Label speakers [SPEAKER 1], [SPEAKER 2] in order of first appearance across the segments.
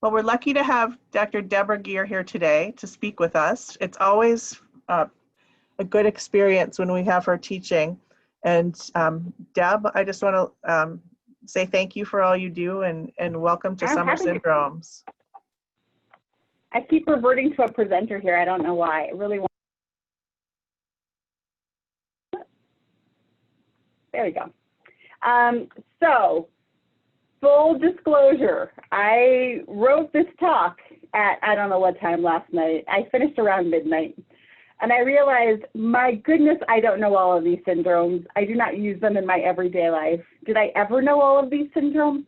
[SPEAKER 1] Well, we're lucky to have Dr. Deb Regier here today to speak with us. It's always a good experience when we have her teaching. And Deb, I just want to say thank you for all you do and welcome to Summer Syndromes.
[SPEAKER 2] I keep reverting to a presenter here. I don't know why. I really want. There we go. So, full disclosure, I wrote this talk at, I don't know what time last night. I finished around midnight. And I realized, my goodness, I don't know all of these syndromes. I do not use them in my everyday life. Did I ever know all of these syndromes?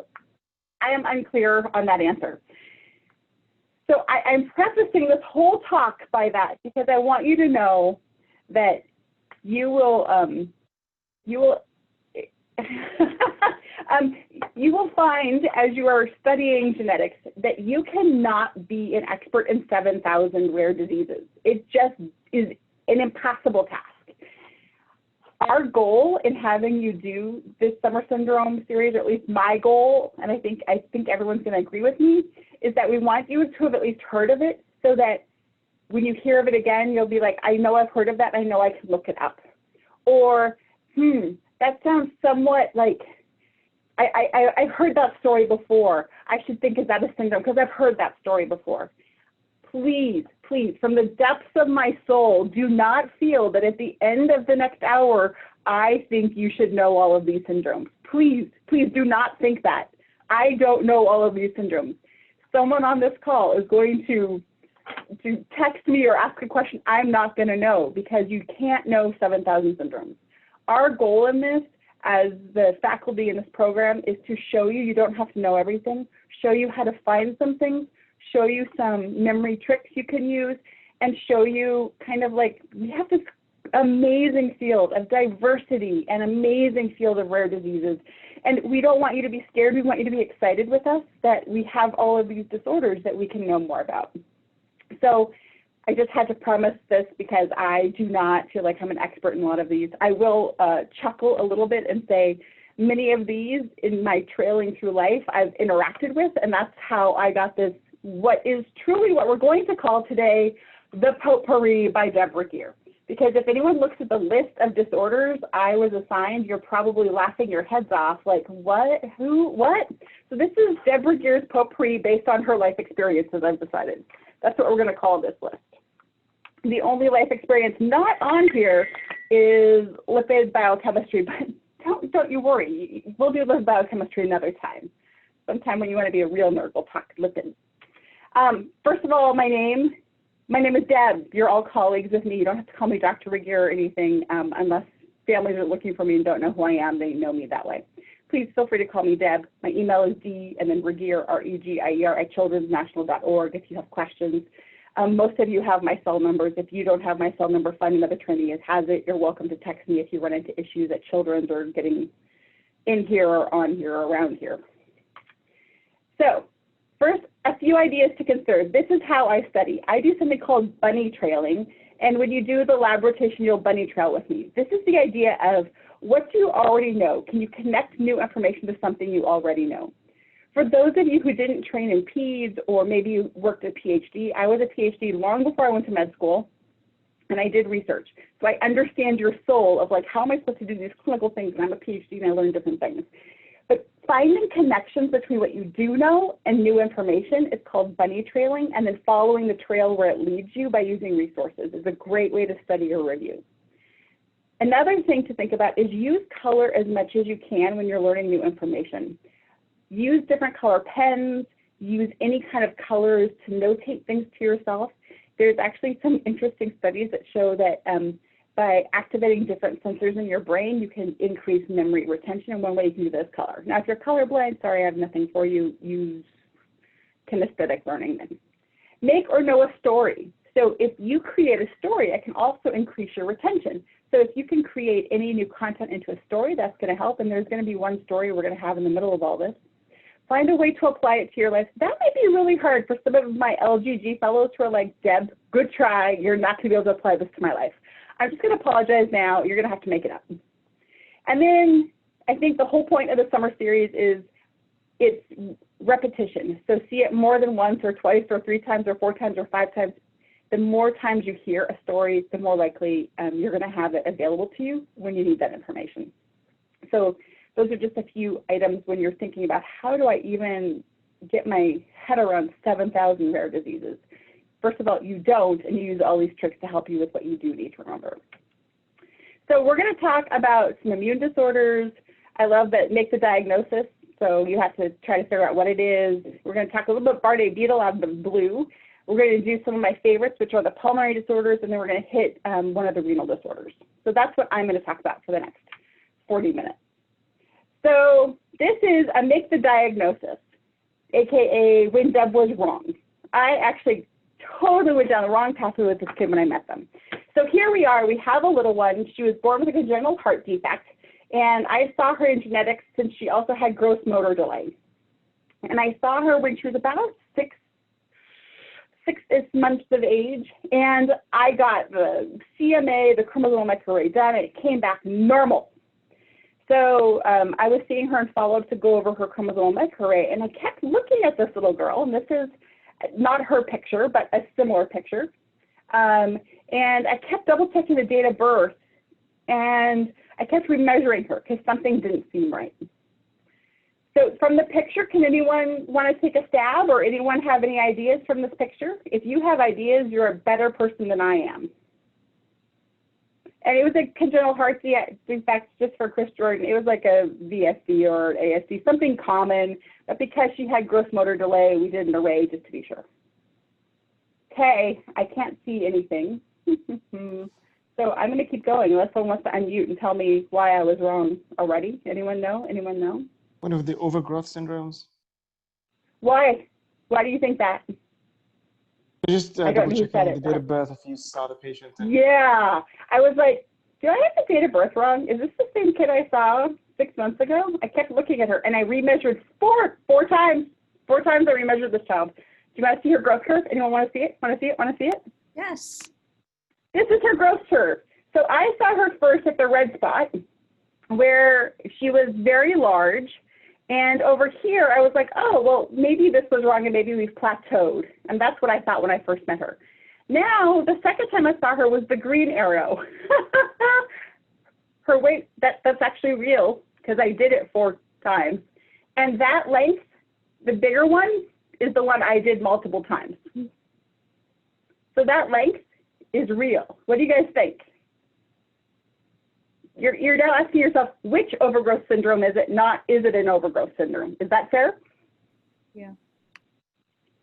[SPEAKER 2] I am unclear on that answer. So I'm prefacing this whole talk by that because I want you to know that you will you will find as you are studying genetics that you cannot be an expert in 7,000 rare diseases. It just is an impossible task. Our goal in having you do this Summer Syndrome series, or at least my goal, and I think everyone's going to agree with me, is that we want you to have at least heard of it so that when you hear of it again, you'll be like, I know I've heard of that, I know I can look it up. Or, that sounds somewhat like, I've heard that story before. I should think, is that a syndrome? Because I've heard that story before. Please, please, from the depths of my soul, do not feel that at the end of the next hour, I think you should know all of these syndromes. Please, please do not think that. I don't know all of these syndromes. Someone on this call is going to text me or ask a question I'm not going to know because you can't know 7,000 syndromes. Our goal in this, as the faculty in this program, is to show you don't have to know everything, show you how to find some things, show you some memory tricks you can use, and show you kind of like, we have this amazing field of diversity and amazing field of rare diseases. And we don't want you to be scared. We want you to be excited with us that we have all of these disorders that we can know more about. So I just had to premise this because I do not feel like I'm an expert in a lot of these. I will chuckle a little bit and say many of these in my trailing through life I've interacted with, and that's how I got this, what is truly what we're going to call today the Potpourri by Deb Regier. Because if anyone looks at the list of disorders I was assigned, you're probably laughing your heads off, like, what, who, what? So this is Deb Regier's Potpourri based on her life experiences, I've decided. That's what we're going to call this list. The only life experience not on here is lipid biochemistry, but don't you worry. We'll do lipid biochemistry another time. Sometime when you want to be a real nerd, we'll talk lipids. First of all, my name is Deb. You're all colleagues with me. You don't have to call me Dr. Regier or anything unless families are looking for me and don't know who I am. They know me that way. Please feel free to call me Deb. My email is D and then Regier, R-E-G-I-E-R, at childrensnational.org if you have questions. Most of you have my cell numbers. If you don't have my cell number, find another trainee that has it. You're welcome to text me if you run into issues at Children's or getting in here or on here or around here. So first, a few ideas to consider. This is how I study. I do something called bunny trailing, and when you do the lab rotation, you'll bunny trail with me. This is the idea of what do you already know? Can you connect new information to something you already know? For those of you who didn't train in peds or maybe you worked a PhD, I was a PhD long before I went to med school, and I did research. So I understand your soul of like, how am I supposed to do these clinical things? And I'm a PhD and I learn different things. But finding connections between what you do know and new information is called bunny trailing, and then following the trail where it leads you by using resources is a great way to study or review. Another thing to think about is use color as much as you can when you're learning new information. Use different color pens, use any kind of colors to notate things to yourself. There's actually some interesting studies that show that by activating different sensors in your brain, you can increase memory retention, and one way you can do this color. Now, if you're colorblind, sorry, I have nothing for you. Use kinesthetic learning then. Make or know a story. So if you create a story, it can also increase your retention. So if you can create any new content into a story, that's going to help, and there's going to be one story we're going to have in the middle of all this. Find a way to apply it to your life. That might be really hard for some of my LGG fellows who are like, Deb, good try. You're not going to be able to apply this to my life. I'm just going to apologize now. You're going to have to make it up. And then I think the whole point of the summer series is it's repetition. So see it more than once or twice or 3 times or 4 times or 5 times. The more times you hear a story, the more likely you're going to have it available to you when you need that information. So those are just a few items when you're thinking about how do I even get my head around 7,000 rare diseases. First of all, you don't, and you use all these tricks to help you with what you do need to remember. So we're going to talk about some immune disorders. I love that make the diagnosis. So you have to try to figure out what it is. We're going to talk a little bit Bardet beetle out of the blue. We're going to do some of my favorites, which are the pulmonary disorders, and then we're going to hit one of the renal disorders. So that's what I'm going to talk about for the next 40 minutes. So this is a make the diagnosis, AKA when Deb was wrong. I actually totally went down the wrong pathway with this kid when I met them. So here we are, we have a little one. She was born with a congenital heart defect, and I saw her in genetics since she also had gross motor delay. And I saw her when she was about six months of age, and I got the CMA, the chromosomal array done, and it came back normal. So I was seeing her in follow-up to go over her chromosomal array, and I kept looking at this little girl, and this is not her picture, but a similar picture. And I kept double-checking the date of birth, and I kept remeasuring her because something didn't seem right. So from the picture, can anyone want to take a stab, or anyone have any ideas from this picture? If you have ideas, you're a better person than I am. And it was a congenital heart defect, just for Chris Jordan. It was like a VSD or ASD, something common, but because she had gross motor delay, we did an array just to be sure. Okay, I can't see anything. So I'm going to keep going unless someone wants to unmute and tell me why I was wrong already. Anyone know? Anyone know?
[SPEAKER 3] One of the overgrowth syndromes.
[SPEAKER 2] Why? Why do you think that?
[SPEAKER 3] Just double checking the date of birth if you saw the patient.
[SPEAKER 2] Yeah, I was like, do I have the date of birth wrong? Is this the same kid I saw 6 months ago? I kept looking at her, and I remeasured four times. 4 times I remeasured this child. Do you want to see her growth curve? Anyone want to see it? Want to see it? Want to see it?
[SPEAKER 4] Yes.
[SPEAKER 2] This is her growth curve. So I saw her first at the red spot, where she was very large. And over here, I was like, oh, well, maybe this was wrong and maybe we've plateaued. And that's what I thought when I first met her. Now, the second time I saw her was the green arrow. Her weight, that's actually real because I did it 4 times. And that length, the bigger one, is the one I did multiple times. So that length is real. What do you guys think? You're now asking yourself, which overgrowth syndrome is it? Not, is it an overgrowth syndrome? Is that fair?
[SPEAKER 4] Yeah.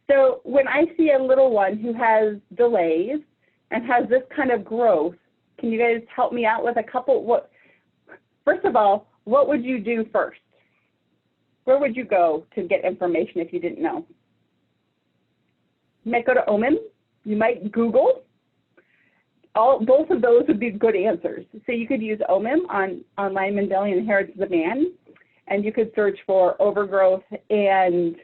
[SPEAKER 2] So when I see a little one who has delays and has this kind of growth, can you guys help me out with a couple? First of all, what would you do first? Where would you go to get information if you didn't know? You might go to OMIM. You might Google. Both of those would be good answers. So you could use OMIM on Lyme-Mendelian inheritance of man, and you could search for overgrowth and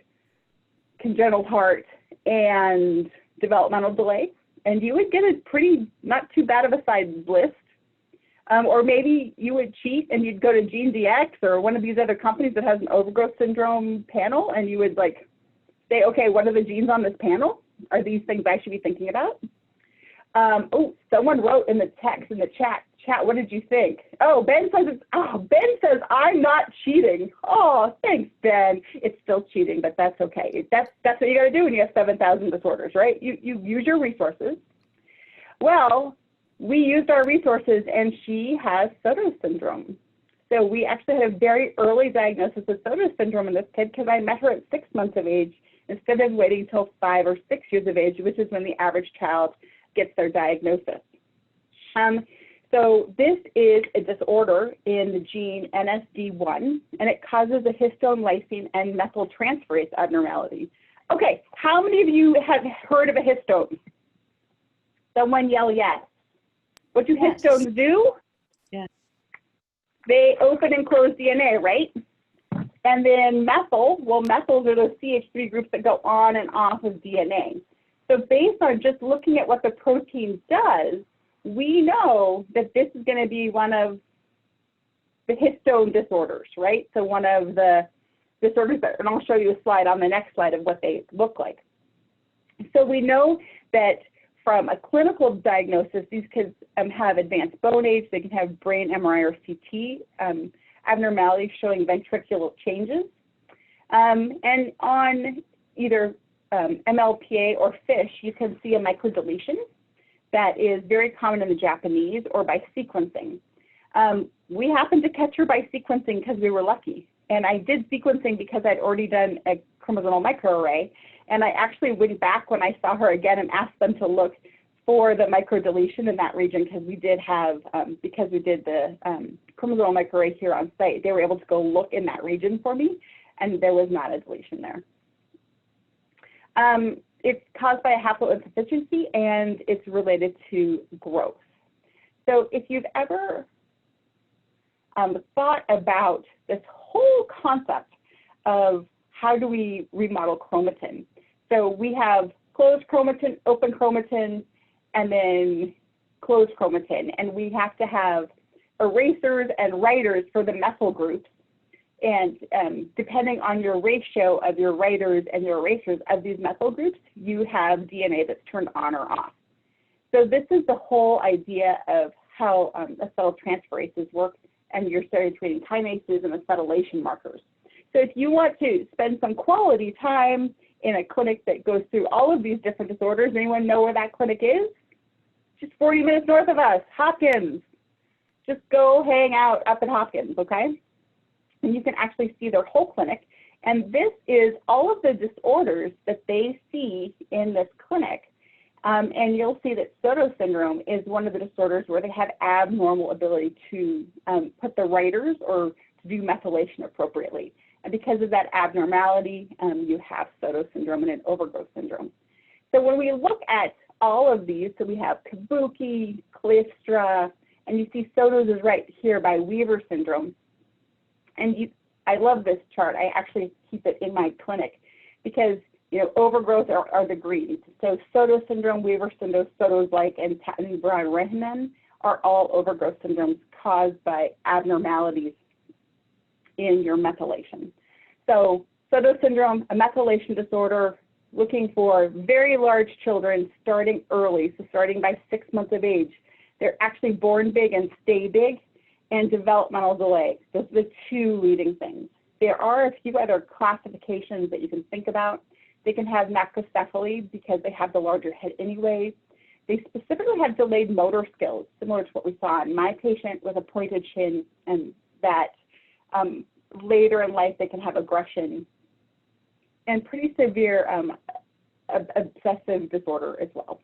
[SPEAKER 2] congenital heart and developmental delay, and you would get a pretty, not too bad of a size list. Or maybe you would cheat and you'd go to GeneDx or one of these other companies that has an overgrowth syndrome panel, and you would like say, okay, what are the genes on this panel? Are these things I should be thinking about? Oh, someone wrote in the text in the chat, what did you think? Oh, Ben says I'm not cheating. Oh, thanks, Ben. It's still cheating, but that's okay. That's what you got to do when you have 7,000 disorders, right? You use your resources. Well, we used our resources, and she has Sotos syndrome. So we actually had a very early diagnosis of Sotos syndrome in this kid because I met her at 6 months of age instead of waiting till 5 or 6 years of age, which is when the average child gets their diagnosis. So this is a disorder in the gene NSD1, and it causes a histone, lysine, and methyltransferase abnormality. Okay, how many of you have heard of a histone? Someone yell yes. What do histones do?
[SPEAKER 4] Yes.
[SPEAKER 2] They open and close DNA, right? And then methyls are those CH3 groups that go on and off of DNA. So based on just looking at what the protein does, we know that this is going to be one of the histone disorders, right? So one of the disorders, and I'll show you a slide on the next slide of what they look like. So we know that from a clinical diagnosis, these kids have advanced bone age. They can have brain MRI or CT abnormalities showing ventricular changes. And on either MLPA or FISH, you can see a microdeletion that is very common in the Japanese, or by sequencing. We happened to catch her by sequencing because we were lucky. And I did sequencing because I'd already done a chromosomal microarray. And I actually went back when I saw her again and asked them to look for the microdeletion in that region, because we did have, because we did the chromosomal microarray here on site, they were able to go look in that region for me, and there was not a deletion there. It's caused by a haploinsufficiency, and it's related to growth. So if you've ever thought about this whole concept of how do we remodel chromatin. So we have closed chromatin, open chromatin, and then closed chromatin. And we have to have erasers and writers for the methyl groups. And depending on your ratio of your writers and your erasers of these methyl groups, you have DNA that's turned on or off. So this is the whole idea of how acetyltransferases work, and your stereotrating kinases and acetylation markers. So if you want to spend some quality time in a clinic that goes through all of these different disorders, anyone know where that clinic is? Just 40 minutes north of us, Hopkins. Just go hang out up at Hopkins, okay? And you can actually see their whole clinic. And this is all of the disorders that they see in this clinic. And you'll see that Sotos syndrome is one of the disorders where they have abnormal ability to put the writers or to do methylation appropriately. And because of that abnormality, you have Sotos syndrome and an overgrowth syndrome. So when we look at all of these, so we have Kabuki, Clystra, and you see Sotos is right here by Weaver syndrome. And I love this chart. I actually keep it in my clinic because, you know, overgrowth are the greens. So Sotos syndrome, Weaver syndrome, Sotos-like, and Tatton-Brown-Rehmen are all overgrowth syndromes caused by abnormalities in your methylation. So Sotos syndrome, a methylation disorder, looking for very large children starting early, so starting by 6 months of age. They're actually born big and stay big, and developmental delay. Those are the two leading things. There are a few other classifications that you can think about. They can have macrocephaly because they have the larger head anyway. They specifically have delayed motor skills, similar to what we saw in my patient with a pointed chin, and that later in life they can have aggression and pretty severe obsessive disorder as well.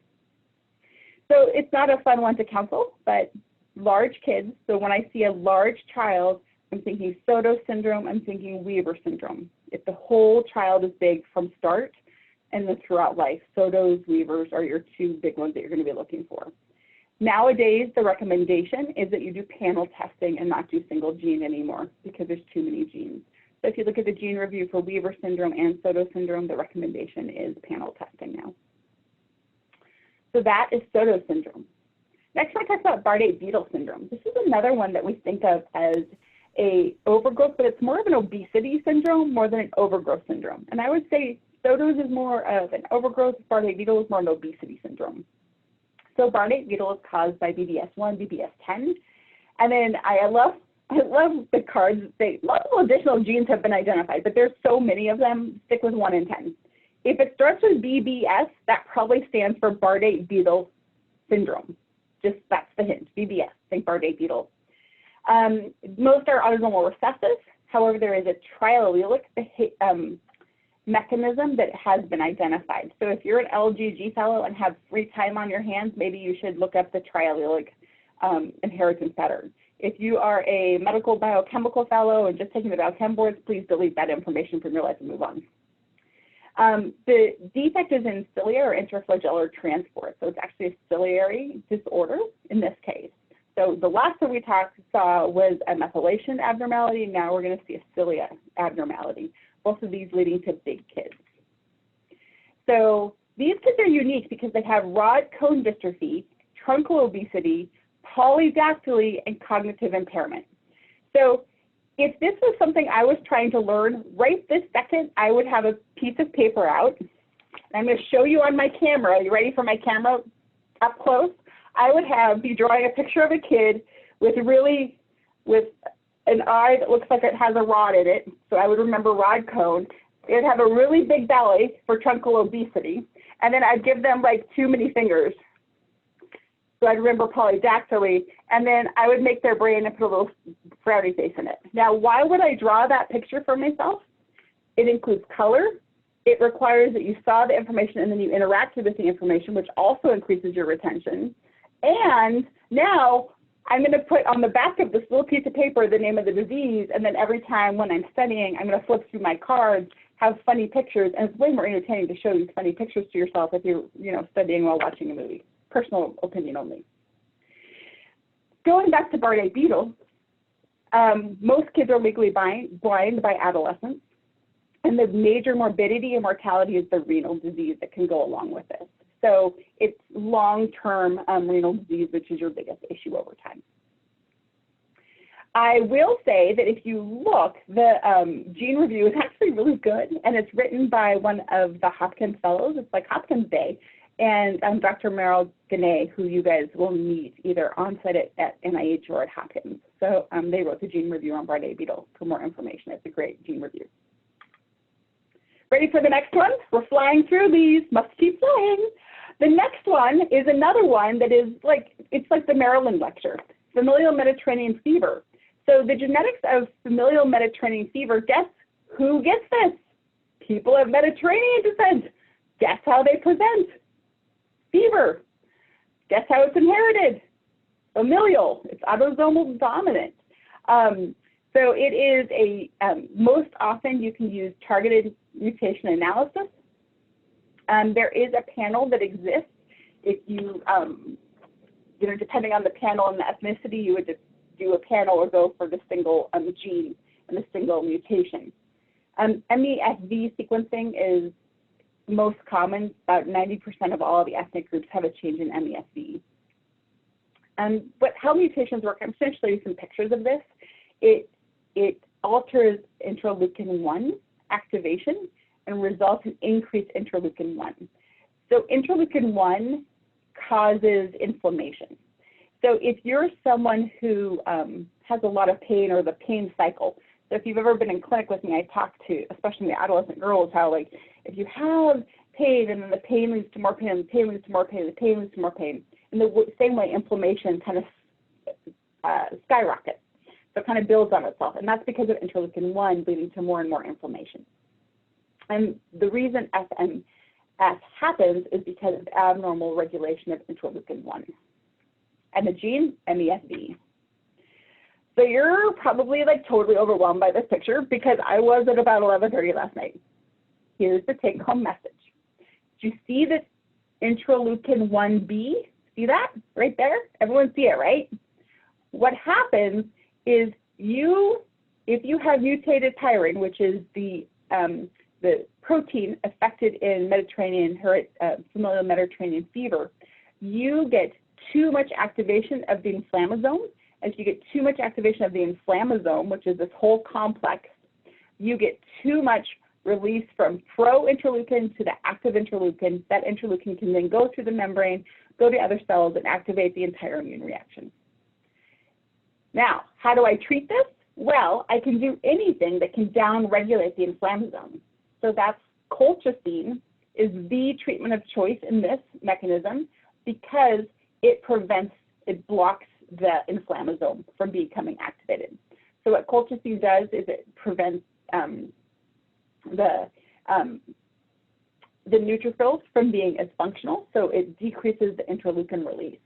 [SPEAKER 2] So it's not a fun one to counsel, but large kids, so when I see a large child, I'm thinking Sotos syndrome, I'm thinking Weaver syndrome. If the whole child is big from start and then throughout life, Sotos, Weavers are your two big ones that you're going to be looking for. Nowadays, the recommendation is that you do panel testing and not do single gene anymore because there's too many genes. So if you look at the gene review for Weaver syndrome and Sotos syndrome, the recommendation is panel testing now. So that is Sotos syndrome. Next, I talk about Bardet-Biedl syndrome. This is another one that we think of as a overgrowth, but it's more of an obesity syndrome more than an overgrowth syndrome. And I would say Sotos is more of an overgrowth, Bardet-Biedl is more an obesity syndrome. So Bardet-Biedl is caused by BBS1, BBS10. And then I love the cards. Multiple additional genes have been identified, but there's so many of them. Stick with 1 in 10. If it starts with BBS, that probably stands for Bardet-Biedl syndrome. Just that's the hint, BBS, think Bardet-Biedl. Most are autosomal recessive. However, there is a triallelic mechanism that has been identified. So if you're an LGG fellow and have free time on your hands, maybe you should look up the triallelic inheritance pattern. If you are a medical biochemical fellow and just taking the biochem boards, please delete that information from your life and move on. The defect is in cilia or intraflagellar transport, so it's actually a ciliary disorder in this case. So the last one we saw was a methylation abnormality. Now we're going to see a cilia abnormality, both of these leading to big kids. So these kids are unique because they have rod cone dystrophy, truncal obesity, polydactyly, and cognitive impairment. So if this was something I was trying to learn right this second, I would have a piece of paper out. I'm going to show you on my camera. Are you ready for my camera up close? I would be drawing a picture of a kid with an eye that looks like it has a rod in it. So I would remember rod cone. It would have a really big belly for truncal obesity. And then I'd give them like too many fingers. So I'd remember polydactyly. And then I would make their brain and put a little frowny face in it. Now, why would I draw that picture for myself? It includes color. It requires that you saw the information and then you interacted with the information, which also increases your retention. And now I'm going to put on the back of this little piece of paper the name of the disease, and then every time when I'm studying, I'm going to flip through my cards, have funny pictures, and it's way more entertaining to show these funny pictures to yourself if you're studying while watching a movie. Personal opinion only. Going back to Bardet beetle, most kids are legally blind by adolescence, and the major morbidity and mortality is the renal disease that can go along with this. So it's long-term renal disease, which is your biggest issue over time. I will say that if you look, the gene review is actually really good, and it's written by one of the Hopkins fellows. It's like Hopkins Day, and Dr. Meryl Ganay, who you guys will meet either on-site at NIH or at Hopkins. So they wrote the gene review on Bardet beetle for more information. It's a great gene review. Ready for the next one? We're flying through these. Must keep flying. The next one is another one that is like, it's like the Maryland lecture, familial Mediterranean fever. So the genetics of familial Mediterranean fever, guess who gets this? People of Mediterranean descent. Guess how they present? Fever. Guess how it's inherited? Familial. It's autosomal dominant. So it is most often you can use targeted mutation analysis. There is a panel that exists. If you, depending on the panel and the ethnicity, you would just do a panel or go for the single gene and the single mutation. MESV sequencing is most common. About 90% of all the ethnic groups have a change in MESV. But how mutations work, I'm just going to show you some pictures of this. It alters interleukin-1 activation and results in increased interleukin-1. So interleukin-1 causes inflammation. So if you're someone who has a lot of pain or the pain cycle, so if you've ever been in clinic with me, I talk to, especially the adolescent girls, how like if you have pain and then the pain leads to more pain, and the pain leads to more pain, and the pain leads to more pain, in the same way inflammation kind of skyrockets. So it kind of builds on itself, and that's because of interleukin-1 leading to more and more inflammation. And the reason FMS happens is because of abnormal regulation of interleukin-1. And the gene, MESV. So you're probably like totally overwhelmed by this picture because I was at about 11:30 last night. Here's the take-home message. Do you see this interleukin-1B? See that right there? Everyone see it, right? What happens is if you have mutated pyrine, which is the protein affected in familial Mediterranean fever, you get too much activation of the inflammasome. As you get too much activation of the inflammasome, which is this whole complex, you get too much release from pro-interleukin to the active interleukin. That interleukin can then go through the membrane, go to other cells, and activate the entire immune reaction. Now, how do I treat this? Well, I can do anything that can down-regulate the inflammasome. So that's colchicine is the treatment of choice in this mechanism because it blocks the inflammasome from becoming activated. So what colchicine does is it prevents the neutrophils from being as functional, so it decreases the interleukin release.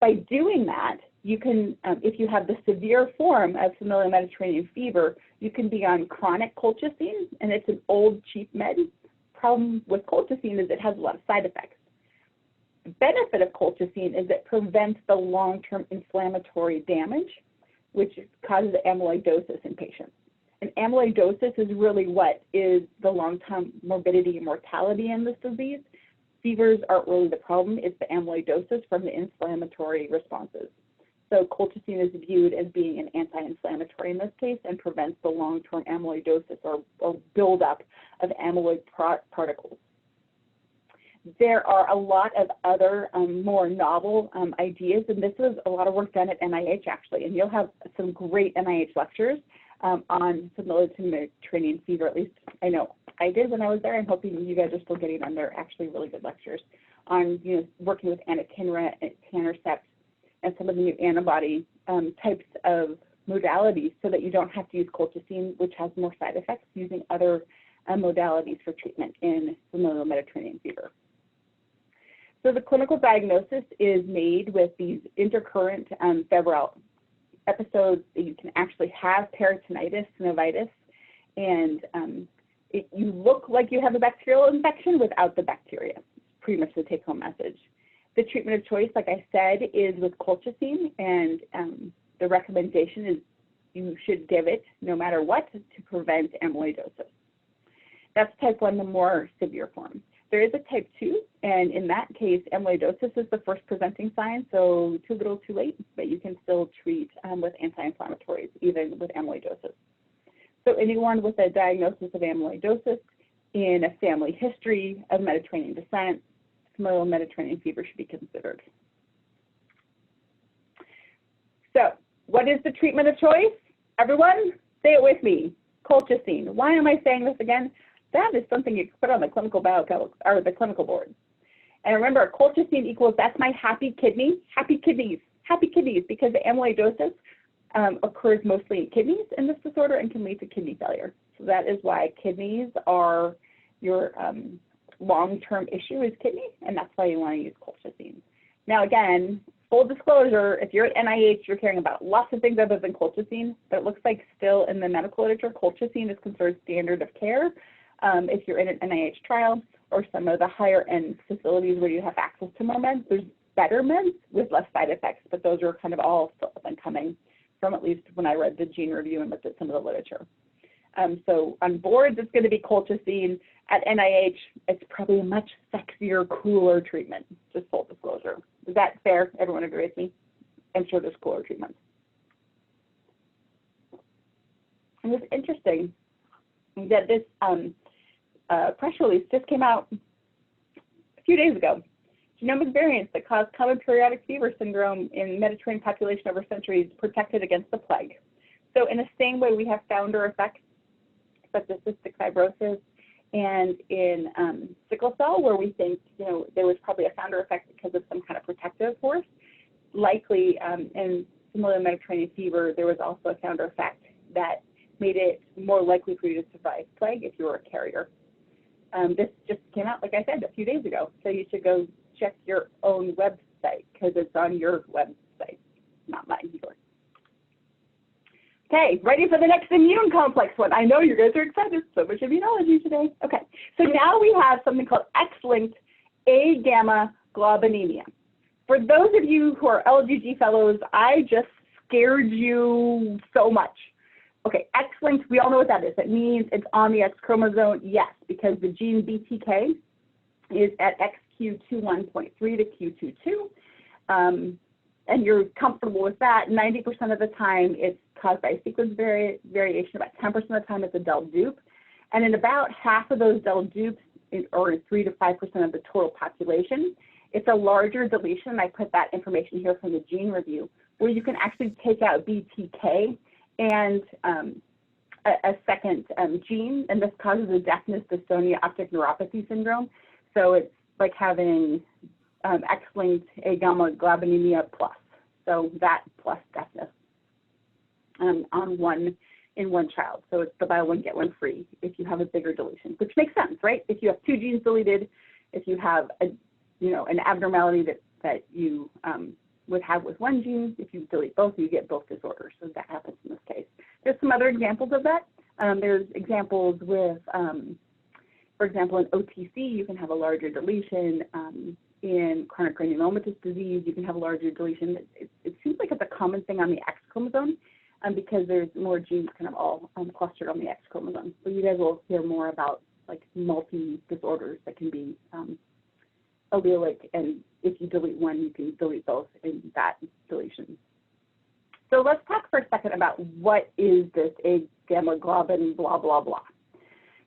[SPEAKER 2] By doing that, you can, if you have the severe form of familial Mediterranean fever, you can be on chronic colchicine, and it's an old, cheap med. Problem with colchicine is it has a lot of side effects. The benefit of colchicine is it prevents the long-term inflammatory damage, which causes amyloidosis in patients. And amyloidosis is really what is the long-term morbidity and mortality in this disease. Fevers aren't really the problem, it's the amyloidosis from the inflammatory responses. So colchicine is viewed as being an anti-inflammatory in this case and prevents the long-term amyloidosis or buildup of amyloid particles. There are a lot of other more novel ideas, and this was a lot of work done at NIH actually, and you'll have some great NIH lectures on familial to Mediterranean fever. At least I know I did when I was there. I'm hoping you guys are still getting them. They're actually really good lectures on working with anakinra and etanercept and some of the new antibody types of modalities so that you don't have to use colchicine, which has more side effects, using other modalities for treatment in familial Mediterranean fever. So the clinical diagnosis is made with these intercurrent febrile episodes. You can actually have peritonitis, synovitis, and you look like you have a bacterial infection without the bacteria. Pretty much the take-home message. The treatment of choice, like I said, is with colchicine, and the recommendation is you should give it no matter what to prevent amyloidosis. That's type 1, the more severe form. There is a type 2, and in that case, amyloidosis is the first presenting sign, so too little, too late, but you can still treat with anti-inflammatories, even with amyloidosis. So anyone with a diagnosis of amyloidosis in a family history of Mediterranean descent, familial Mediterranean fever should be considered. So what is the treatment of choice? Everyone, say it with me, colchicine. Why am I saying this again? That is something you can put on the clinical or the clinical board. And remember, colchicine equals, that's my happy kidney, happy kidneys, because the amyloidosis occurs mostly in kidneys in this disorder and can lead to kidney failure. So that is why kidneys are your long-term issue is kidney, and that's why you want to use colchicine. Now again, full disclosure, if you're at NIH, you're caring about lots of things other than colchicine, but it looks like still in the medical literature, colchicine is considered standard of care. If you're in an NIH trial or some of the higher end facilities where you have access to more meds, there's better meds with less side effects, but those are kind of all still up and coming from at least when I read the gene review and looked at some of the literature. So on boards, it's going to be colchicine. At NIH, it's probably a much sexier, cooler treatment, just full disclosure. Is that fair? Everyone agree with me? I'm sure there's cooler treatments. And it's interesting that this press release just came out a few days ago. Genomic variants that cause common periodic fever syndrome in Mediterranean population over centuries protected against the plague. So in the same way we have founder effects such as cystic fibrosis and in sickle cell, where we think there was probably a founder effect because of some kind of protective force, likely in familial Mediterranean fever there was also a founder effect that made it more likely for you to survive plague if you were a carrier. This just came out, like I said, a few days ago, so you should go check your own website because it's on your website, not mine, yours. Okay, ready for the next immune complex one. I know you guys are excited, so much immunology today. Okay, so now we have something called X-linked A-gamma globulinemia. For those of you who are LGG fellows, I just scared you so much. Okay, X-linked, we all know what that is. It means it's on the X chromosome, yes, because the gene BTK is at XQ21.3 to Q22. And you're comfortable with that. 90% of the time it's caused by sequence variation, about 10% of the time it's a del dupe. And in about half of those del dupes, or 3 to 5% of the total population, it's a larger deletion. I put that information here from the gene review, where you can actually take out BTK and a second gene, and this causes a deafness, dystonia, optic neuropathy syndrome. So it's like having X-linked A-gamma globulinemia plus, so that plus deafness in one child. So it's the buy one get one free if you have a bigger deletion, which makes sense, right? If you have 2 genes deleted, if you have an abnormality that you would have with 1 gene, if you delete both, you get both disorders. So that happens in this case. There's some other examples of that. There's examples with, for example, in OTC, you can have a larger deletion. In chronic granulomatous disease, you can have a larger deletion. It seems like it's a common thing on the X chromosome because there's more genes kind of all clustered on the X chromosome. So you guys will hear more about like multi-disorders that can be allelic, and if you delete one, you can delete both in that deletion. So let's talk for a second about what is this gamma globin blah, blah, blah.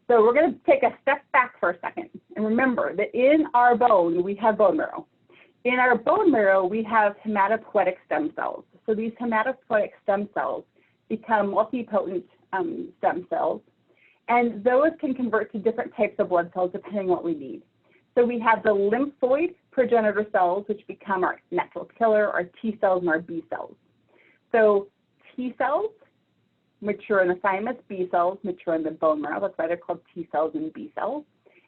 [SPEAKER 2] So we're going to take a step back for a second and remember that in our bone, we have bone marrow. In our bone marrow, we have hematopoietic stem cells. So these hematopoietic stem cells become multipotent stem cells, and those can convert to different types of blood cells depending on what we need. So we have the lymphoid progenitor cells, which become our natural killer, our T cells, and our B cells. So T cells mature in the thymus, B cells mature in the bone marrow. That's why they're called T cells and B cells.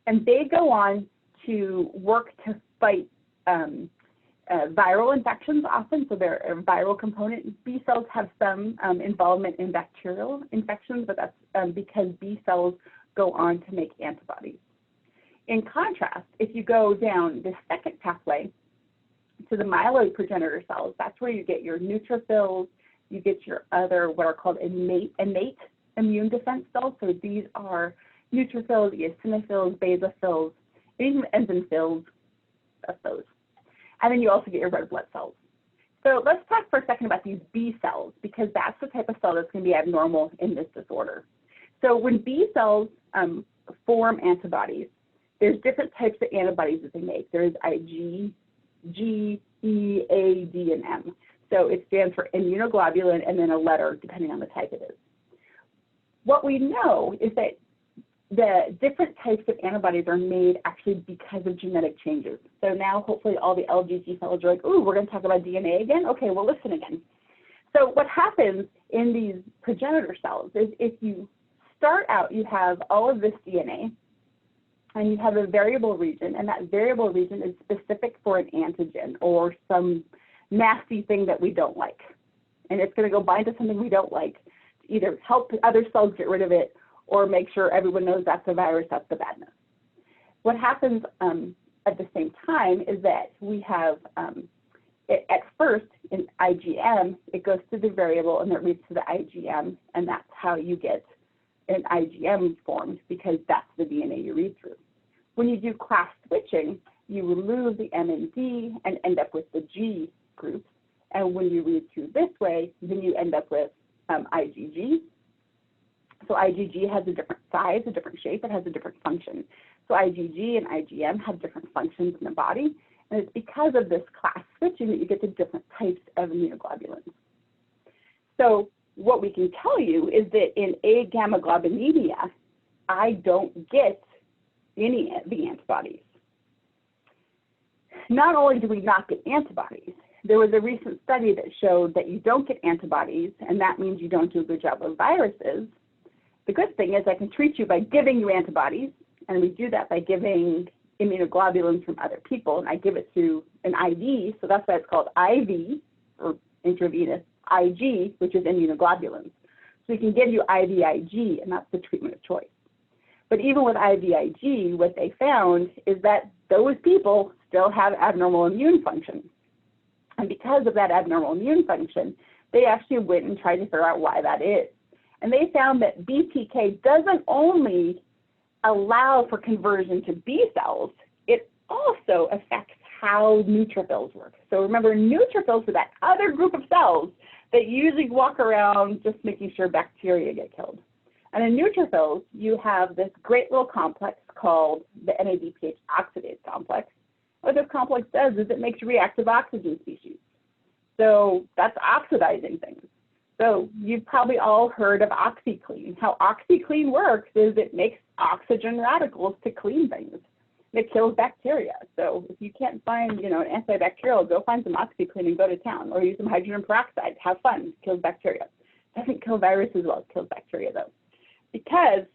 [SPEAKER 2] And they go on to work to fight viral infections often, so they're a viral component. B cells have some involvement in bacterial infections, but that's because B cells go on to make antibodies. In contrast, if you go down the second pathway to the myeloid progenitor cells, that's where you get your neutrophils, you get your other what are called innate immune defense cells. So these are neutrophils, eosinophils, basophils, even eosinophils of those. And then you also get your red blood cells. So let's talk for a second about these B cells, because that's the type of cell that's going to be abnormal in this disorder. So when B cells form antibodies, there's different types of antibodies that they make. There's IG, G, E, A, D, and M. So it stands for immunoglobulin and then a letter depending on the type it is. What we know is that the different types of antibodies are made actually because of genetic changes. So now hopefully all the LGT fellows are like, ooh, we're going to talk about DNA again? Okay, well, listen again. So what happens in these progenitor cells is if you start out, you have all of this DNA, and you have a variable region, and that variable region is specific for an antigen or some nasty thing that we don't like. And it's going to go bind to something we don't like, to either help other cells get rid of it or make sure everyone knows that's the virus, that's the badness. What happens at the same time is that we have, at first in IgM, it goes to the variable and it reads to the IgM, and that's how you get an IgM formed, because that's the DNA you read through. When you do class switching, you remove the M and D and end up with the G groups. And when you read through this way, then you end up with IgG. So IgG has a different size, a different shape, it has a different function. So IgG and IgM have different functions in the body, and it's because of this class switching that you get the different types of immunoglobulins. So what we can tell you is that in agammaglobulinemia, I don't get any of the antibodies. Not only do we not get antibodies, there was a recent study that showed that you don't get antibodies, and that means you don't do a good job with viruses. The good thing is I can treat you by giving you antibodies, and we do that by giving immunoglobulins from other people, and I give it through an IV, so that's why it's called IV, or intravenous, IG, which is immunoglobulins. So we can give you IVIG, and that's the treatment of choice. But even with IVIG, what they found is that those people still have abnormal immune function. And because of that abnormal immune function, they actually went and tried to figure out why that is. And they found that BTK doesn't only allow for conversion to B cells, it also affects how neutrophils work. So remember, neutrophils are that other group of cells that usually walk around just making sure bacteria get killed. And in neutrophils, you have this great little complex called the NADPH oxidase complex. What this complex does is it makes reactive oxygen species. So that's oxidizing things. So you've probably all heard of OxyClean. How OxyClean works is it makes oxygen radicals to clean things. It kills bacteria. So if you can't find, an antibacterial, go find some OxyClean and go to town, or use some hydrogen peroxide. Have fun. It kills bacteria. It doesn't kill viruses well. It kills bacteria though, because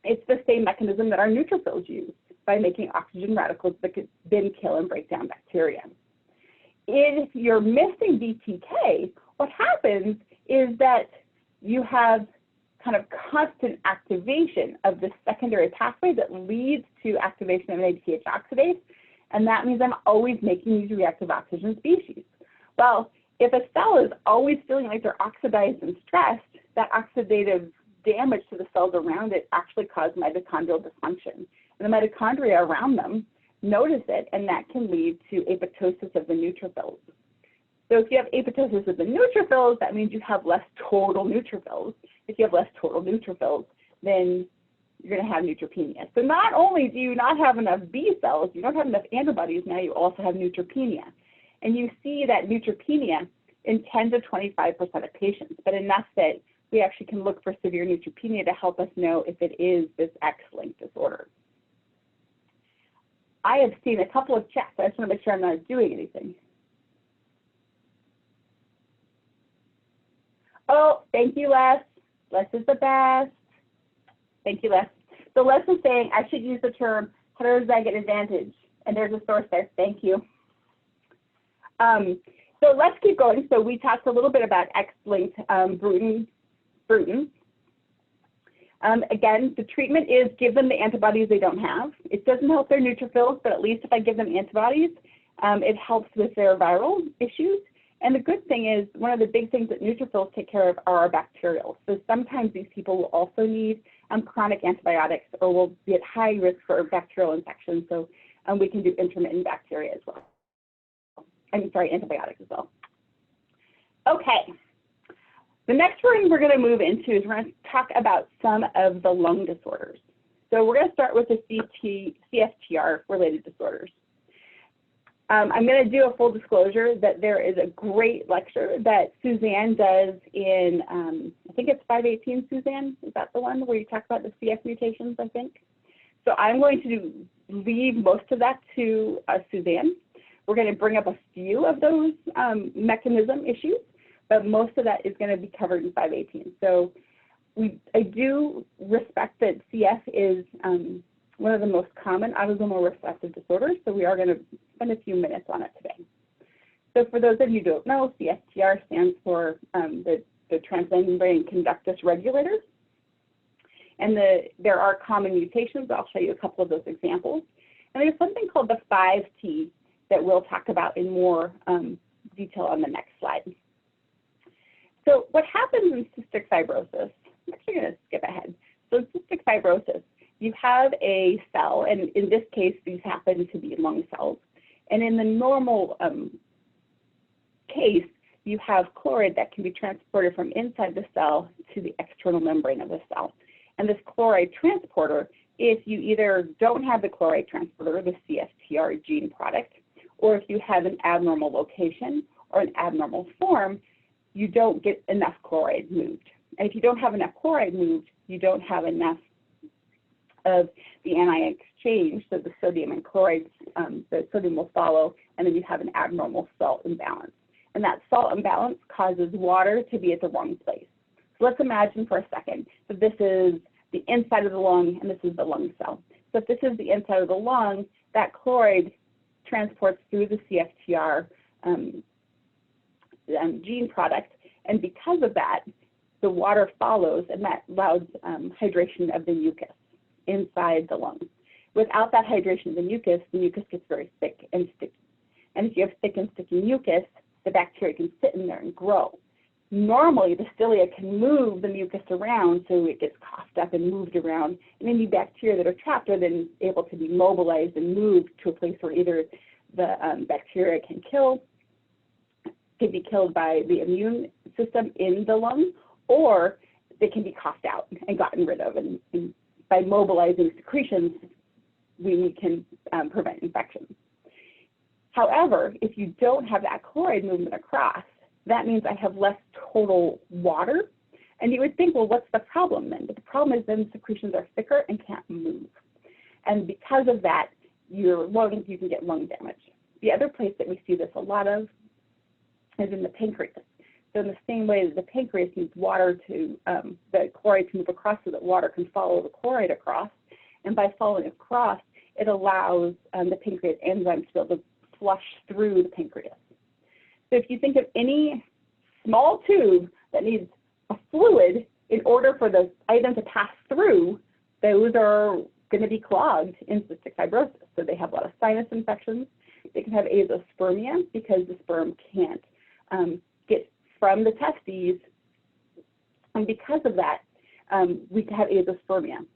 [SPEAKER 2] it's the same mechanism that our neutrophils use by making oxygen radicals that could then kill and break down bacteria. If you're missing BTK, what happens is that you have kind of constant activation of the secondary pathway that leads to activation of NADPH oxidase, and that means I'm always making these reactive oxygen species. Well, if a cell is always feeling like they're oxidized and stressed, that oxidative damage to the cells around it actually cause mitochondrial dysfunction. And the mitochondria around them notice it, and that can lead to apoptosis of the neutrophils. So if you have apoptosis of the neutrophils, that means you have less total neutrophils. If you have less total neutrophils, then you're going to have neutropenia. So not only do you not have enough B cells, you don't have enough antibodies, now you also have neutropenia. And you see that neutropenia in 10 to 25% of patients, but enough that we actually can look for severe neutropenia to help us know if it is this X-linked disorder. I have seen a couple of checks. I just want to make sure I'm not doing anything. Oh, thank you, Les. Les is the best. Thank you, Les. So Les is saying I should use the term heterozygote advantage, and there's a source there. Thank you. So let's keep going. So we talked a little bit about X-linked Bruton. Again, the treatment is give them the antibodies they don't have. It doesn't help their neutrophils, but at least if I give them antibodies, it helps with their viral issues. And the good thing is, one of the big things that neutrophils take care of are our bacterial. So sometimes these people will also need chronic antibiotics or will be at high risk for bacterial infection. So we can do intermittent bacteria as well. Antibiotics as well. Okay. The next one we're going to move into is we're going to talk about some of the lung disorders. So we're going to start with the CFTR-related disorders. I'm going to do a full disclosure that there is a great lecture that Suzanne does in, I think it's 518, Suzanne, is that the one where you talk about the CF mutations, I think? So I'm going to leave most of that to Suzanne. We're going to bring up a few of those mechanism issues, but most of that is going to be covered in 518. So I do respect that CF is one of the most common autosomal recessive disorders, so we are going to spend a few minutes on it today. So for those of you who don't know, CFTR stands for the transmembrane conductance regulators. And there are common mutations. I'll show you a couple of those examples. And there's something called the 5T that we'll talk about in more detail on the next slide. So what happens in cystic fibrosis, I'm actually going to skip ahead. So in cystic fibrosis, you have a cell, and in this case, these happen to be lung cells. And in the normal case, you have chloride that can be transported from inside the cell to the external membrane of the cell. And this chloride transporter, if you either don't have the chloride transporter, the CFTR gene product, or if you have an abnormal location or an abnormal form, you don't get enough chloride moved. And if you don't have enough chloride moved, you don't have enough of the anion exchange, so the sodium and chloride, the sodium will follow, and then you have an abnormal salt imbalance. And that salt imbalance causes water to be at the wrong place. So let's imagine for a second that this is the inside of the lung and this is the lung cell. So if this is the inside of the lung, that chloride transports through the CFTR gene product, and because of that, the water follows, and that allows hydration of the mucus inside the lung. Without that hydration of the mucus gets very thick and sticky. And if you have thick and sticky mucus, the bacteria can sit in there and grow. Normally, the cilia can move the mucus around so it gets coughed up and moved around, and any bacteria that are trapped are then able to be mobilized and moved to a place where either the bacteria can be killed by the immune system in the lung, or they can be coughed out and gotten rid of. And by mobilizing secretions, we can prevent infections. However, if you don't have that chloride movement across, that means I have less total water. And you would think, well, what's the problem then? But the problem is then secretions are thicker and can't move. And because of that, your lungs, you can get lung damage. The other place that we see this a lot of is in the pancreas. So in the same way that the pancreas needs water to, the chloride to move across so that water can follow the chloride across. And by following across, it allows the pancreas enzymes to be able to flush through the pancreas. So if you think of any small tube that needs a fluid in order for the item to pass through, those are going to be clogged in cystic fibrosis. So they have a lot of sinus infections. They can have azoospermia because the sperm can't get from the testes. And because of that, we can have azoospermia.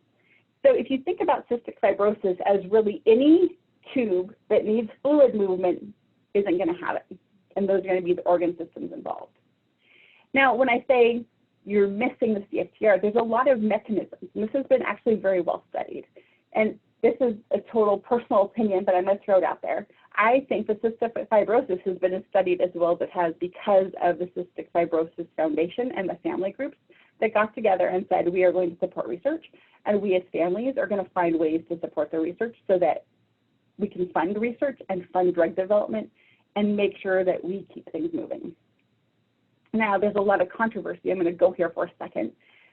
[SPEAKER 2] So if you think about cystic fibrosis as really any tube that needs fluid movement isn't going to have it. and those are going to be the organ systems involved. Now, when I say you're missing the CFTR, there's a lot of mechanisms, and this has been actually very well studied. And this is a total personal opinion, but I'm going to throw it out there. I think the cystic fibrosis has been studied as well as it has because of the Cystic Fibrosis Foundation and the family groups that got together and said, we are going to support research, and we as families are going to find ways to support the research so that we can fund research and fund drug development and make sure that we keep things moving. Now, there's a lot of controversy. I'm going to go here for a second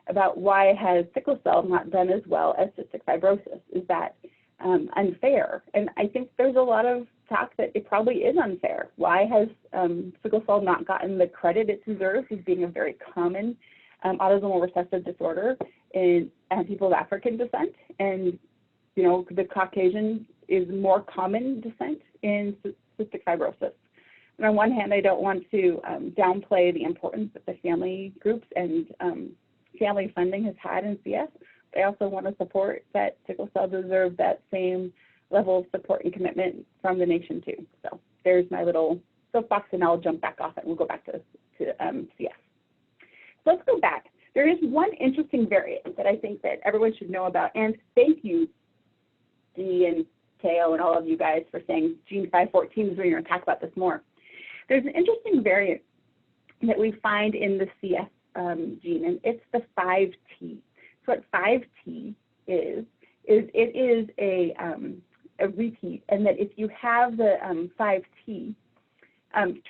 [SPEAKER 2] about why has sickle cell not done as well as cystic fibrosis. Is that unfair? And I think there's a lot of talk that it probably is unfair. Why has sickle cell not gotten the credit it deserves as being a very common autosomal recessive disorder in people of African descent? And, you know, the Caucasian is more common descent in cystic fibrosis. And on one hand, I don't want to downplay the importance that the family groups and family funding has had in CF. I also want to support that sickle cell deserves that same level of support and commitment from the nation too. So there's my little soapbox, and I'll jump back off it and we'll go back to CF. So let's go back. There is one interesting variant that I think that everyone should know about, and thank you, Dee and Teo and all of you guys for saying gene 514 is where you're going to talk about this more. There's an interesting variant that we find in the CF gene, and it's the 5T. So what 5T is it is a repeat, and that if you have the 5T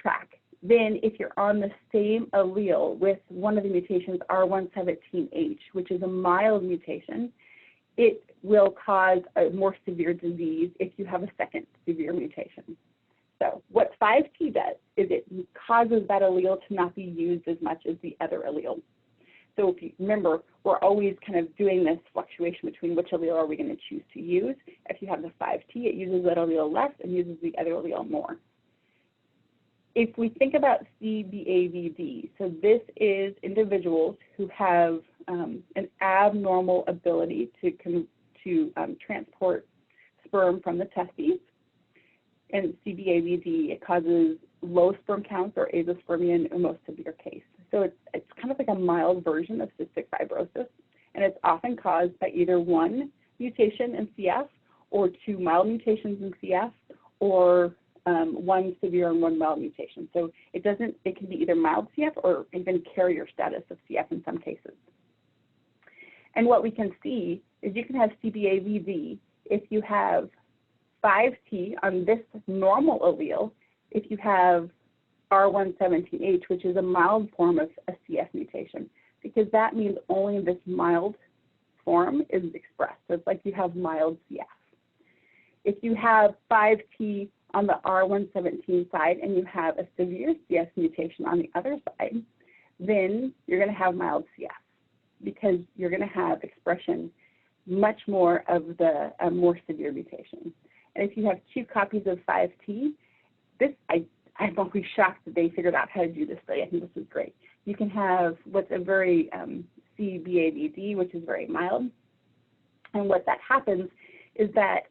[SPEAKER 2] track, then if you're on the same allele with one of the mutations, R117H, which is a mild mutation, it will cause a more severe disease if you have a second severe mutation. So what 5T does is it causes that allele to not be used as much as the other allele. So if you remember, we're always kind of doing this fluctuation between which allele are we going to choose to use. If you have the 5T, it uses that allele less and uses the other allele more. If we think about CBAVD, so this is individuals who have an abnormal ability to transport sperm from the testes. And CBAVD, it causes low sperm counts or azoospermia in a most severe case. So it's kind of like a mild version of cystic fibrosis, and it's often caused by either one mutation in CF or two mild mutations in CF, or one severe and one mild mutation. So it can be either mild CF or even carrier status of CF in some cases. And what we can see is you can have CBAVD if you have 5T on this normal allele, if you have R117H, which is a mild form of a CF mutation, because that means only this mild form is expressed. So it's like you have mild CF. If you have 5T on the R117 side and you have a severe CF mutation on the other side, then you're going to have mild CF because you're going to have expression much more of the more severe mutation. And if you have two copies of 5T, I'm always shocked that they figured out how to do this study. I think this is great. You can have what's a very CBAVD, which is very mild. And what that happens is that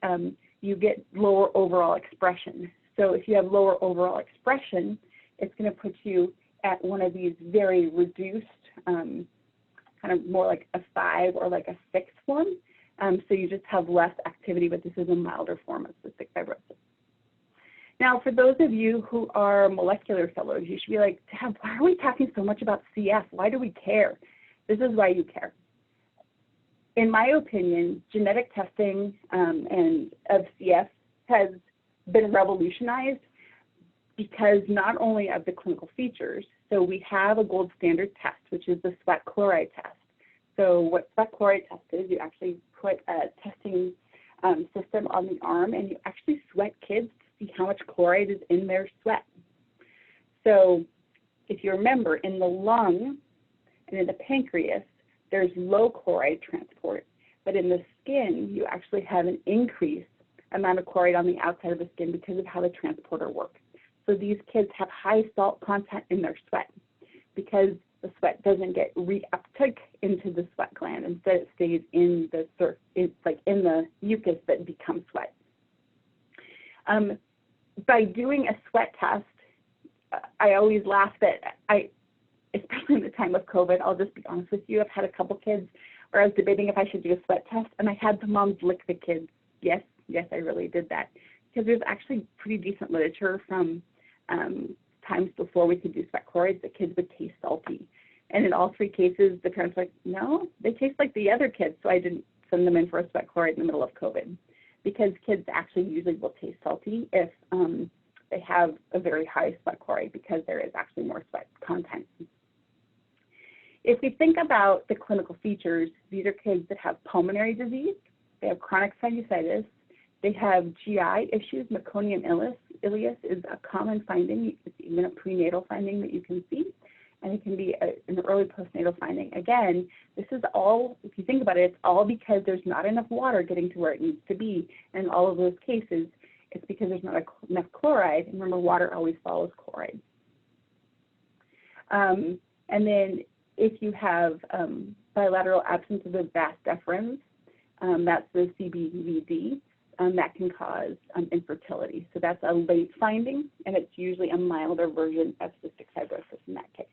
[SPEAKER 2] you get lower overall expression. So if you have lower overall expression, it's going to put you at one of these very reduced, kind of more like a 5 or like a 6 form. So you just have less activity, but this is a milder form of cystic fibrosis. Now, for those of you who are molecular fellows, you should be like, Deb, why are we talking so much about CF? Why do we care? This is why you care. In my opinion, genetic testing and of CF has been revolutionized because not only of the clinical features, so we have a gold standard test, which is the sweat chloride test. So what sweat chloride test is, you actually put a testing system on the arm and you actually sweat kids to see how much chloride is in their sweat. So if you remember, in the lung and in the pancreas, there's low chloride transport, but in the skin, you actually have an increased amount of chloride on the outside of the skin because of how the transporter works. So these kids have high salt content in their sweat because the sweat doesn't get reuptake into the sweat gland. Instead, it stays in the in the mucus that becomes sweat. By doing a sweat test I always laugh that especially in the time of COVID, I'll just be honest with you, I've had a couple kids where I was debating if I should do a sweat test, and I had the moms lick the kids. Yes, I really did that. Because there's actually pretty decent literature from times before we could do sweat chlorides that kids would taste salty. And in all three cases, the parents were like, no, they taste like the other kids, so I didn't send them in for a sweat chloride in the middle of COVID. Because kids actually usually will taste salty if they have a very high sweat chloride, because there is actually more sweat content. If we think about the clinical features, these are kids that have pulmonary disease, they have chronic sinusitis, they have GI issues. Meconium ileus is a common finding. It's even a prenatal finding that you can see, and it can be an early postnatal finding. Again, this is all, if you think about it, it's all because there's not enough water getting to where it needs to be. And in all of those cases, it's because there's not enough chloride. And remember, water always follows chloride. And then if you have bilateral absence of the vas deferens, that's the CBVD, that can cause infertility. So that's a late finding, and it's usually a milder version of cystic fibrosis in that case.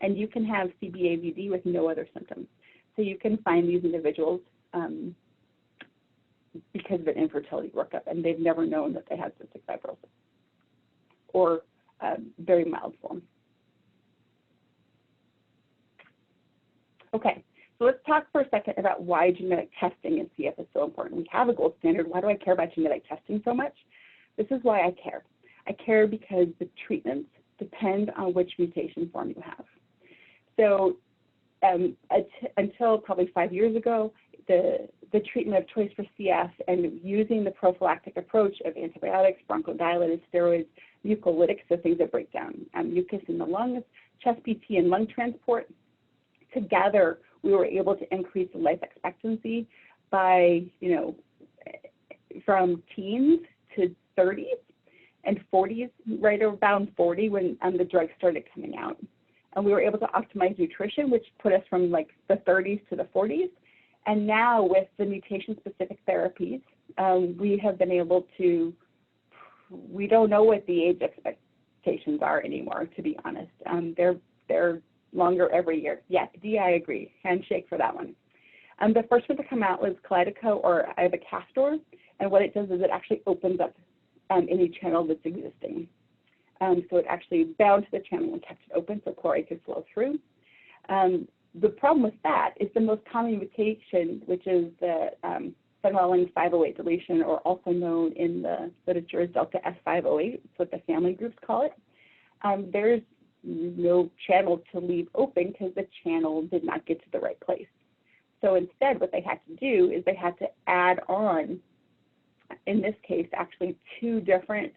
[SPEAKER 2] And you can have CBAVD with no other symptoms. So you can find these individuals because of an infertility workup, and they've never known that they have cystic fibrosis or very mild form. Okay, so let's talk for a second about why genetic testing in CF is so important. We have a gold standard. Why do I care about genetic testing so much? This is why I care. I care because the treatments depend on which mutation form you have. So until probably 5 years ago, the treatment of choice for CF and using the prophylactic approach of antibiotics, bronchodilators, steroids, mucolytics, so things that break down mucus in the lungs, chest PT, and lung transport, together we were able to increase the life expectancy by, from teens to 30s and 40s, right around 40 when the drugs started coming out. And we were able to optimize nutrition, which put us from like the 30s to the 40s. And now with the mutation-specific therapies, we have been able to, we don't know what the age expectations are anymore, to be honest. They're longer every year. Yeah, Dee, I agree. Handshake for that one. The first one to come out was Kalydeco or Ivacaftor, and what it does is it actually opens up any channel that's existing. So it actually bound to the channel and kept it open so chloride could flow through. The problem with that is the most common mutation, which is the phenylalanine 508 deletion, or also known in the literature as delta S508. It's what the family groups call it. There's no channel to leave open because the channel did not get to the right place. So instead, what they had to do is they had to add on, in this case, actually 2 different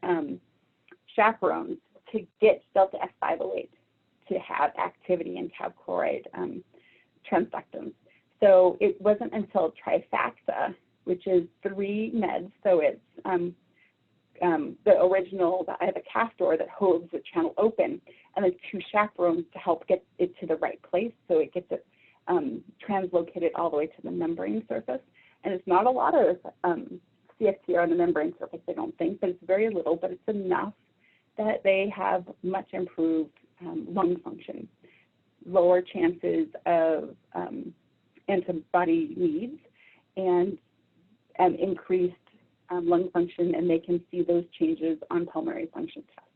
[SPEAKER 2] chaperones to get delta S508 to have activity and to have chloride transductance. So it wasn't until Trifacta, which is 3 meds, so it's the original, the Ivacaftor, that holds the channel open, and then 2 chaperones to help get it to the right place, so it gets it translocated all the way to the membrane surface. And it's not a lot of CFTR on the membrane surface, I don't think, but it's very little, but it's enough that they have much improved lung function, lower chances of antibody needs, and increased lung function, and they can see those changes on pulmonary function tests.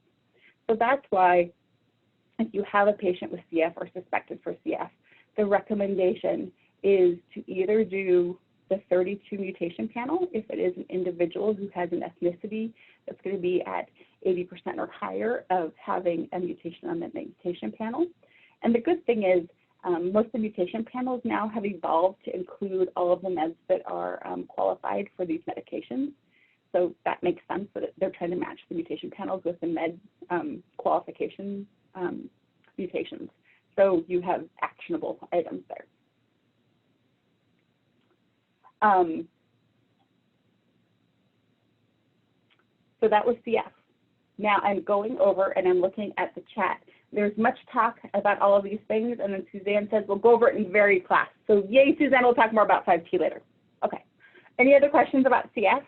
[SPEAKER 2] So that's why if you have a patient with CF or suspected for CF, the recommendation is to either do the 32 mutation panel if it is an individual who has an ethnicity that's going to be at 80% or higher of having a mutation on that mutation panel. And the good thing is most of the mutation panels now have evolved to include all of the meds that are qualified for these medications. So that makes sense that they're trying to match the mutation panels with the med qualification mutations. So you have actionable items there. So that was CF. Now I'm going over and I'm looking at the chat. There's much talk about all of these things, and then Suzanne says we'll go over it in very class. So yay, Suzanne, we'll talk more about 5T later. Okay. Any other questions about CF?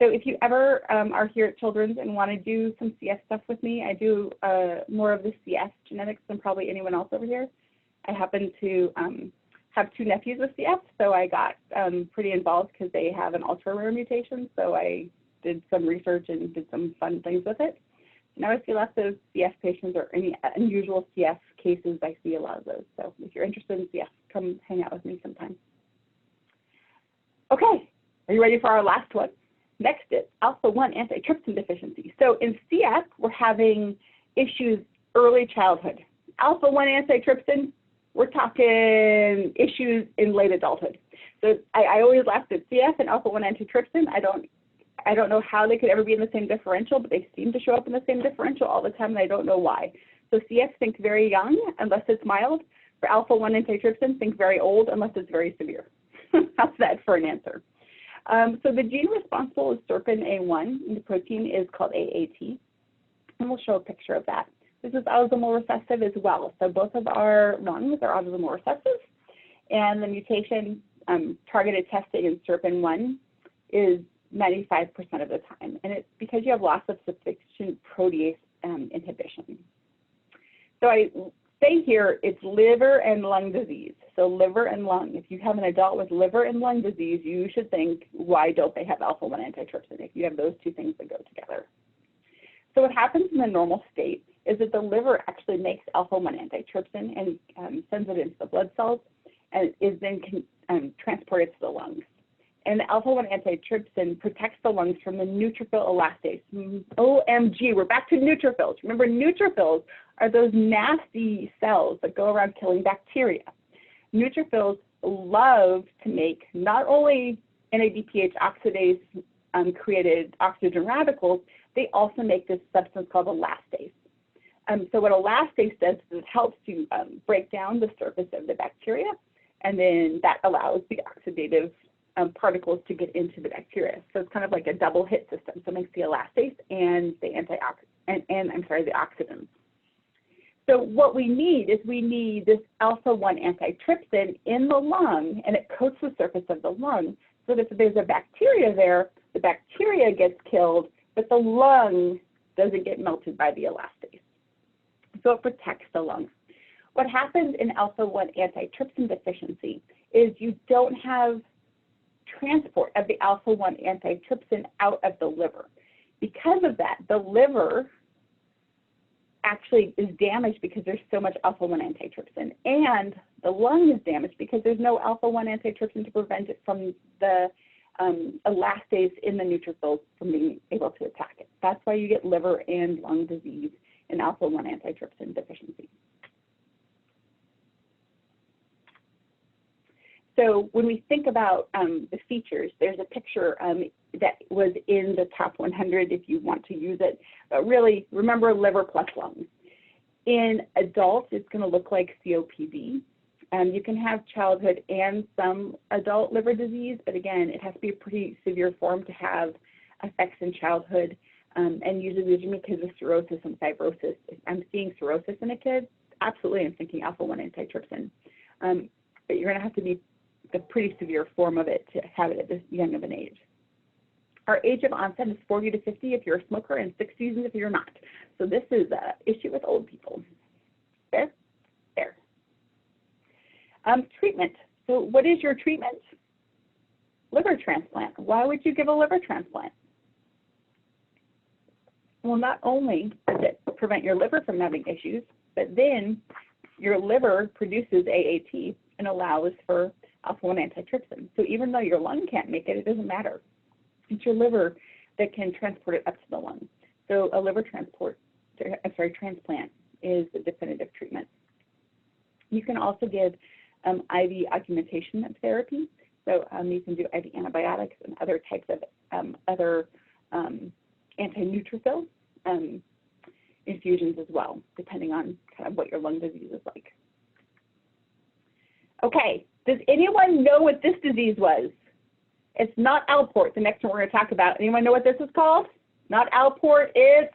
[SPEAKER 2] So if you ever are here at Children's and want to do some CF stuff with me, I do more of the CF genetics than probably anyone else over here. I happen to have 2 nephews with CF, so I got pretty involved because they have an ultra-rare mutation. So I did some research and did some fun things with it. Now I see lots of CF patients or any unusual CF cases. I see a lot of those. So if you're interested in CF, come hang out with me sometime. Okay, are you ready for our last one? Next is alpha-1 antitrypsin deficiency. So in CF, we're having issues early childhood. Alpha-1 antitrypsin, we're talking issues in late adulthood. So I always laugh at CF and alpha-1 antitrypsin. I don't know how they could ever be in the same differential, but they seem to show up in the same differential all the time, and I don't know why. So CF, think very young unless it's mild. For alpha-1 antitrypsin, think very old unless it's very severe. How's that for an answer? So the gene responsible is SERPIN-A1, and the protein is called AAT, and we'll show a picture of that. This is autosomal recessive as well. So both of our lungs are autosomal recessive, and the mutation targeted testing in SERPIN-1 is 95% of the time, and it's because you have loss of sufficient protease inhibition. So I say here it's liver and lung disease. So liver and lung. If you have an adult with liver and lung disease, you should think, why don't they have alpha-1 antitrypsin if you have those 2 things that go together? So what happens in the normal state is that the liver actually makes alpha-1 antitrypsin and sends it into the blood cells and is then transported to the lungs. And the alpha-1 antitrypsin protects the lungs from the neutrophil elastase. OMG, we're back to neutrophils. Remember, neutrophils are those nasty cells that go around killing bacteria. Neutrophils love to make not only NADPH oxidase created oxygen radicals, they also make this substance called elastase. So what elastase does is it helps to break down the surface of the bacteria, and then that allows the oxidative particles to get into the bacteria. So it's kind of like a double hit system. So it makes the elastase and the the oxidants. So what we need is this alpha-1 antitrypsin in the lung, and it coats the surface of the lung so that if there's a bacteria there, the bacteria gets killed, but the lung doesn't get melted by the elastase. So it protects the lungs. What happens in alpha-1 antitrypsin deficiency is you don't have transport of the alpha-1 antitrypsin out of the liver. Because of that, the liver actually is damaged because there's so much alpha-1 antitrypsin, and the lung is damaged because there's no alpha-1 antitrypsin to prevent it from the elastase in the neutrophils from being able to attack it. That's why you get liver and lung disease in alpha-1 antitrypsin deficiency. So when we think about the features, there's a picture that was in the top 100 if you want to use it. But really, remember liver plus lungs. In adults, it's going to look like COPD. You can have childhood and some adult liver disease, but again, it has to be a pretty severe form to have effects in childhood. And usually these are because of cirrhosis and fibrosis. If I'm seeing cirrhosis in a kid, absolutely I'm thinking alpha-1 antitrypsin. But you're going to have to be a pretty severe form of it to have it at this young of an age. Our age of onset is 40 to 50 if you're a smoker and 60s if you're not. So this is an issue with old people. There. Treatment. So what is your treatment? Liver transplant. Why would you give a liver transplant? Well, not only does it prevent your liver from having issues, but then your liver produces AAT and allows for alpha-1 antitrypsin. So even though your lung can't make it, it doesn't matter. It's your liver that can transport it up to the lung. So a liver transplant is the definitive treatment. You can also give IV augmentation of therapy. So you can do IV antibiotics and other types of anti-neutrophil infusions as well, depending on kind of what your lung disease is like. Okay, does anyone know what this disease was? It's not ALPORT, the next one we're going to talk about. Anyone know what this is called? Not ALPORT, it's,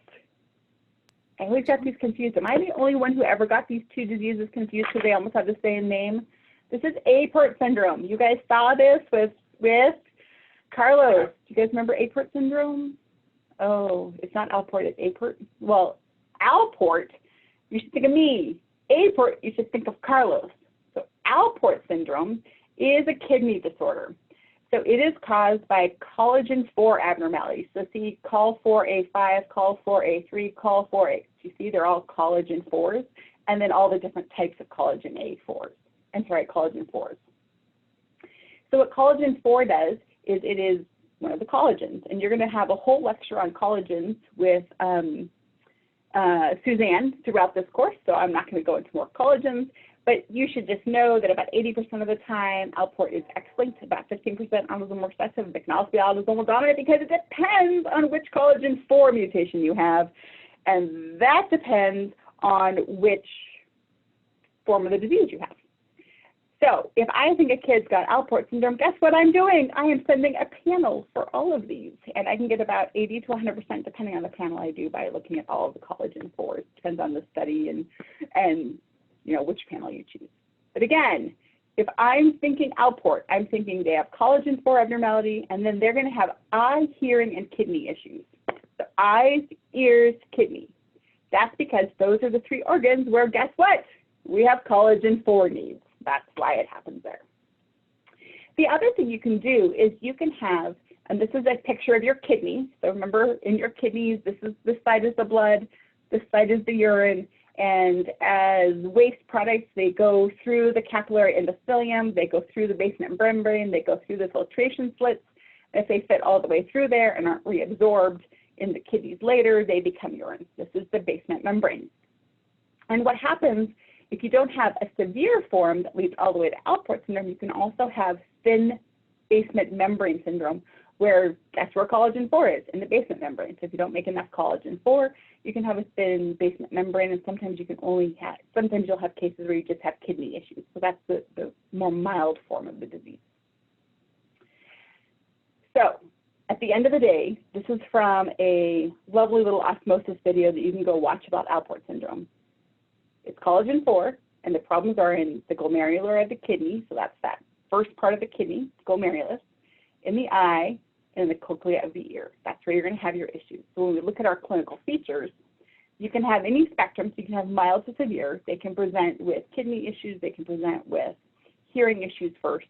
[SPEAKER 2] I always got these confused. Am I the only one who ever got these 2 diseases confused because they almost have the same name? This is ALPORT syndrome. You guys saw this with Carlos, do you guys remember ALPORT syndrome? Oh, it's not ALPORT, it's ALPORT. Well, ALPORT, you should think of me. ALPORT, you should think of Carlos. So ALPORT syndrome is a kidney disorder. So it is caused by collagen 4 abnormalities. So see col 4A5, col 4A3, col 4A. You see they're all collagen 4s, and then all the different types of collagen A4s. Collagen 4s. So what collagen 4 does is it is one of the collagens, and you're going to have a whole lecture on collagens with Suzanne throughout this course, so I'm not going to go into more collagens, but you should just know that about 80% of the time, ALPORT is X-linked, about 15% autosomal recessive, but can also be autosomal dominant because it depends on which collagen 4 mutation you have, and that depends on which form of the disease you have. So if I think a kid's got ALPORT syndrome, guess what I'm doing? I am sending a panel for all of these, and I can get about 80 to 100% depending on the panel I do by looking at all of the collagen 4s. Depends on the study and you know which panel you choose. But again, if I'm thinking ALPORT, I'm thinking they have collagen 4 abnormality, and then they're going to have eye, hearing, and kidney issues. So eyes, ears, kidney. That's because those are the 3 organs where, guess what? We have collagen 4 needs. That's why it happens there. The other thing you can do is you can have, and this is a picture of your kidney. So remember, in your kidneys, this side is the blood, this side is the urine, and as waste products, they go through the capillary endothelium, they go through the basement membrane, they go through the filtration slits. If they fit all the way through there and aren't reabsorbed in the kidneys later, they become urine. This is the basement membrane. And what happens if you don't have a severe form that leads all the way to ALPORT syndrome, you can also have thin basement membrane syndrome, where that's where collagen 4 is, in the basement membrane. So if you don't make enough collagen 4, you can have a thin basement membrane, and sometimes you can sometimes you'll have cases where you just have kidney issues. So that's the more mild form of the disease. So at the end of the day, this is from a lovely little osmosis video that you can go watch about ALPORT syndrome. It's collagen 4, and the problems are in the glomerular of the kidney, so that's that first part of the kidney, glomerulus, in the eye, and in the cochlea of the ear. That's where you're going to have your issues. So when we look at our clinical features, you can have any spectrum. So you can have mild to severe. They can present with kidney issues. They can present with hearing issues first.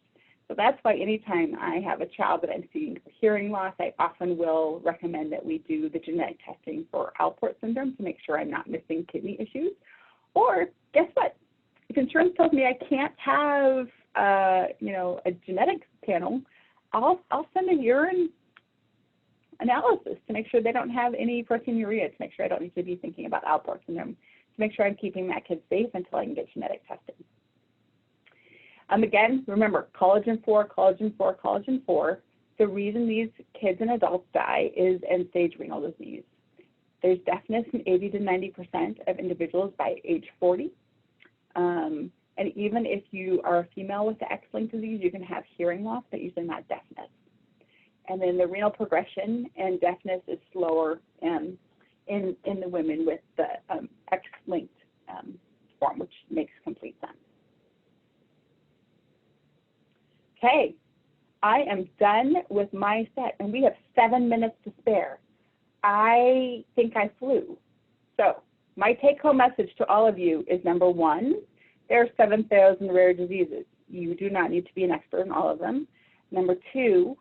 [SPEAKER 2] So that's why anytime I have a child that I'm seeing for hearing loss, I often will recommend that we do the genetic testing for ALPORT syndrome to make sure I'm not missing kidney issues. Or guess what? If insurance tells me I can't have, a genetics panel, I'll send a urine analysis to make sure they don't have any proteinuria, to make sure I don't need to be thinking about ALPORT syndrome, to make sure I'm keeping that kid safe until I can get genetic testing. Again, remember, collagen 4, collagen 4, collagen 4. The reason these kids and adults die is end-stage renal disease. There's deafness in 80 to 90% of individuals by age 40. And even if you are a female with the X-linked disease, you can have hearing loss, but usually not deafness. And then the renal progression and deafness is slower in the women with the X-linked form, which makes complete sense. Okay, I am done with my set, and we have 7 minutes to spare. I think I flew. So my take-home message to all of you is, number 1, there are 7,000 rare diseases. You do not need to be an expert in all of them. Number 2,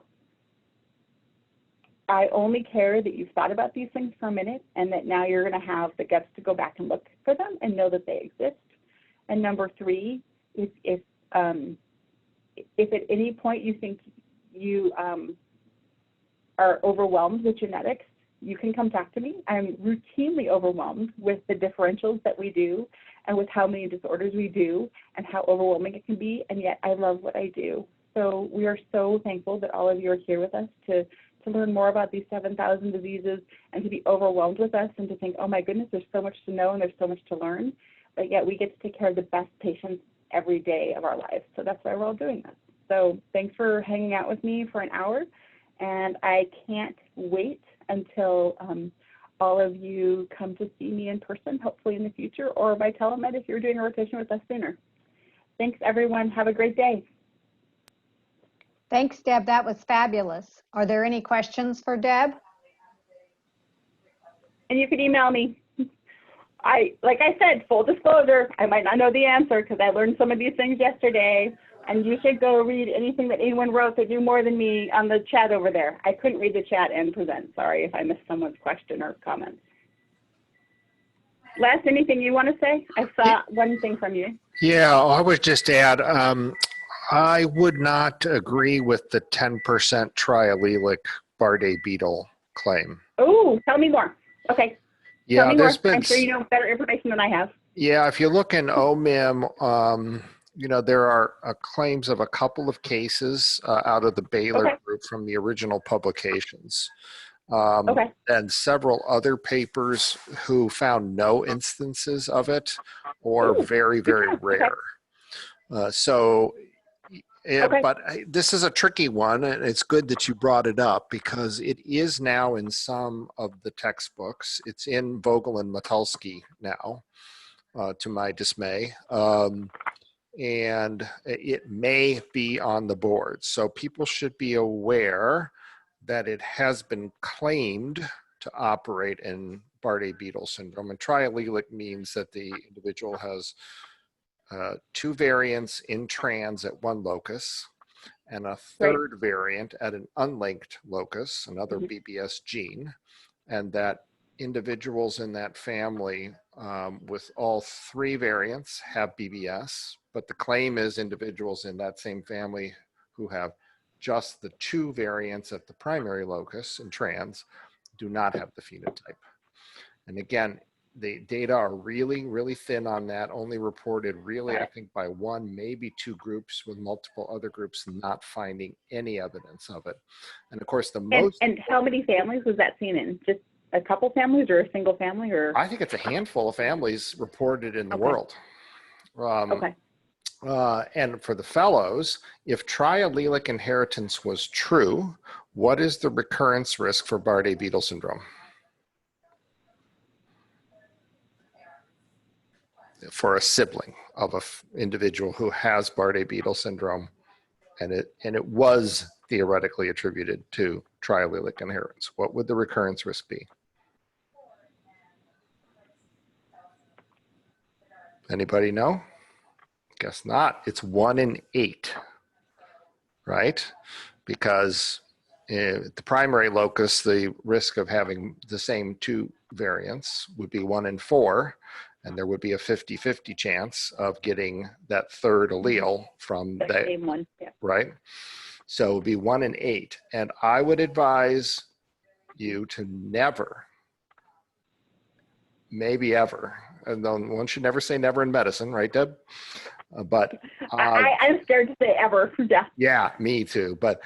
[SPEAKER 2] I only care that you've thought about these things for a minute and that now you're going to have the guts to go back and look for them and know that they exist. And number 3, if at any point you think you are overwhelmed with genetics, you can come talk to me. I'm routinely overwhelmed with the differentials that we do and with how many disorders we do and how overwhelming it can be, and yet I love what I do. So we are so thankful that all of you are here with us to learn more about these 7,000 diseases and to be overwhelmed with us and to think, oh my goodness, there's so much to know and there's so much to learn, but yet we get to take care of the best patients every day of our lives. So that's why we're all doing this. So thanks for hanging out with me for an hour, and I can't wait until all of you come to see me in person, hopefully in the future, or by telemed if you're doing a rotation with us sooner. Thanks, everyone. Have a great day.
[SPEAKER 4] Thanks, Deb. That was fabulous. Are there any questions for Deb?
[SPEAKER 2] And you can email me. Like I said, full disclosure, I might not know the answer because I learned some of these things yesterday. And you should go read anything that anyone wrote that do more than me on the chat over there. I couldn't read the chat and present. Sorry if I missed someone's question or comment. Les, anything you want to say? I saw one thing from you.
[SPEAKER 5] Yeah, I would just add, I would not agree with the 10% triallelic Bardet beetle claim.
[SPEAKER 2] Oh, tell me more. Okay.
[SPEAKER 5] Yeah,
[SPEAKER 2] tell me more.
[SPEAKER 5] been,
[SPEAKER 2] I'm sure you know better information than I have.
[SPEAKER 5] Yeah, if you look in OMIM, you know, there are claims of a couple of cases out of the Baylor group from the original publications. And several other papers who found no instances of it or very, very rare. But this is a tricky one, and it's good that you brought it up because it is now in some of the textbooks. It's in Vogel and Matulski now, to my dismay. And it may be on the board. So people should be aware that it has been claimed to operate in Bardet beetle syndrome. And triallelic means that the individual has 2 variants in trans at one locus and a third variant at an unlinked locus, another BBS gene, and that individuals in that family with all 3 variants have BBS, but the claim is individuals in that same family who have just the 2 variants at the primary locus in trans do not have the phenotype. And again, the data are really, really thin on that, only reported really, I think, by 1, maybe 2 groups, with multiple other groups not finding any evidence of it. And of course, the most... And
[SPEAKER 2] how many families was that seen in? Just a couple families or a single family? Or
[SPEAKER 5] I think it's a handful of families reported in the world. And for the fellows, if triallelic inheritance was true, what is the recurrence risk for Bardet beetle syndrome? For a sibling of an individual who has Bardet beetle syndrome, and it was theoretically attributed to triallelic inheritance, what would the recurrence risk be? Anybody know? Guess not. It's 1 in 8, right? Because the primary locus, the risk of having the same 2 variants would be 1 in 4, and there would be a 50-50 chance of getting that third allele from that same one, right? So it would be 1 in 8. And I would advise you to never, maybe ever, and then one should never say never in medicine, right, Deb? But
[SPEAKER 2] I'm scared to say ever.
[SPEAKER 5] Yeah, me too. But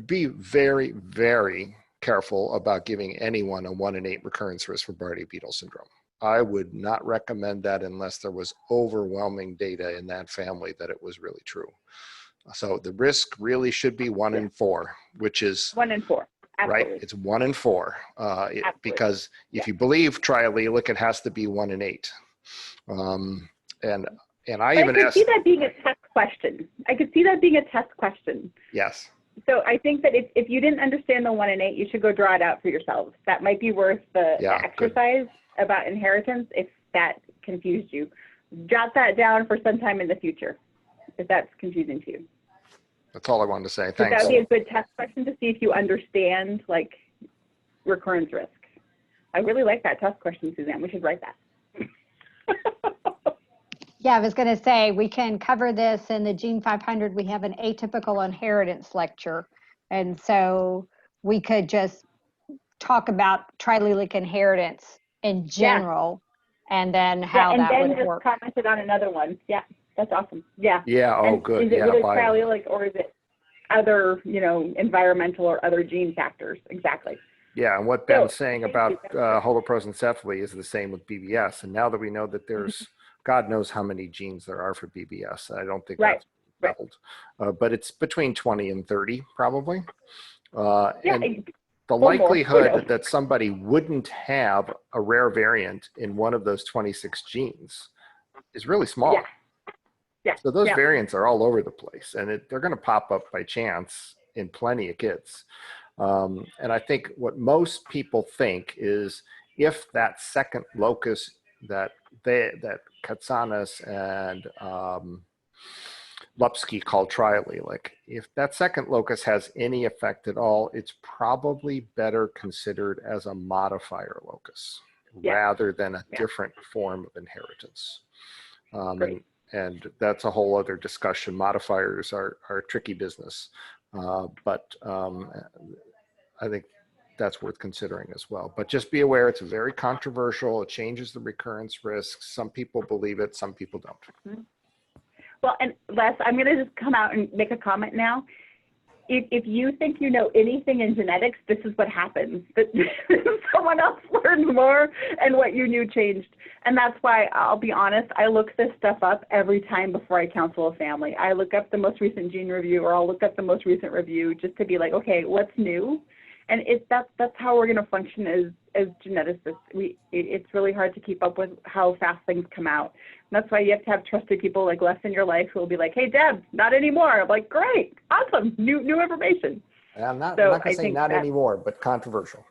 [SPEAKER 5] be very, very careful about giving anyone a 1 in 8 recurrence risk for Bardet beetle syndrome. I would not recommend that unless there was overwhelming data in that family that it was really true. So the risk really should be 1 in 4, which is
[SPEAKER 2] 1 in 4. Absolutely.
[SPEAKER 5] Right. It's 1 in 4 because if you believe triallelic, it has to be 1 in 8. And I even
[SPEAKER 2] could see that being a test question. I could see that being a test question.
[SPEAKER 5] Yes.
[SPEAKER 2] So I think that if you didn't understand the 1 in 8, you should go draw it out for yourselves. That might be worth the exercise about inheritance if that confused you. Jot that down for some time in the future if that's confusing to you.
[SPEAKER 5] That's all I wanted to say. Thanks.
[SPEAKER 2] That would be a good test question to see if you understand like recurrence risk. I really like that test question, Suzanne. We should write that.
[SPEAKER 4] Yeah, I was going to say, we can cover this in the Gene 500. We have an atypical inheritance lecture. And so we could just talk about triallelic inheritance in general and then how that would work. And then just
[SPEAKER 2] commented on another one. Yeah, that's awesome. Yeah.
[SPEAKER 5] Yeah, oh, and good.
[SPEAKER 2] Is it really triallelic or is it other, environmental or other gene factors? Exactly.
[SPEAKER 5] Yeah, and what Ben's saying about holoprosencephaly is the same with BBS. And now that we know that there's God knows how many genes there are for BBS. I don't think that's leveled. But it's between 20 and 30 probably. And the likelihood that somebody wouldn't have a rare variant in one of those 26 genes is really small.
[SPEAKER 2] Yeah.
[SPEAKER 5] So those
[SPEAKER 2] Yeah.
[SPEAKER 5] variants are all over the place, and they're going to pop up by chance in plenty of kids. And I think what most people think is if that second locus that Katsanis and Lupsky called triallelic, if that second locus has any effect at all, it's probably better considered as a modifier locus rather than a different form of inheritance. And that's a whole other discussion. Modifiers are tricky business, but I think that's worth considering as well. But just be aware, it's very controversial. It changes the recurrence risk. Some people believe it, some people don't.
[SPEAKER 2] Well, and Les, I'm going to just come out and make a comment now. If you think you know anything in genetics, this is what happens. That someone else learned more and what you knew changed. And that's why, I'll be honest, I look this stuff up every time before I counsel a family. I look up the most recent gene review, or I'll look up the most recent review just to be like, okay, what's new? And that's how we're going to function as geneticists. It's really hard to keep up with how fast things come out. And that's why you have to have trusted people like Les in your life who will be like, hey, Deb, not anymore. I'm like, great, awesome, new information.
[SPEAKER 5] I'm not going to say not anymore, but controversial.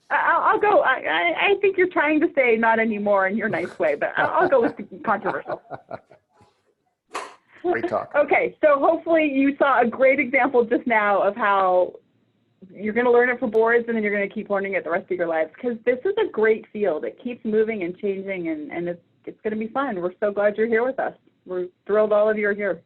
[SPEAKER 2] I'll go. I think you're trying to say not anymore in your nice way, but I'll go with controversial.
[SPEAKER 5] Great talk.
[SPEAKER 2] Okay, so hopefully you saw a great example just now of how you're going to learn it for boards, and then you're going to keep learning it the rest of your lives, because this is a great field. It keeps moving and changing, and it's going to be fun. We're so glad you're here with us. We're thrilled all of you are here.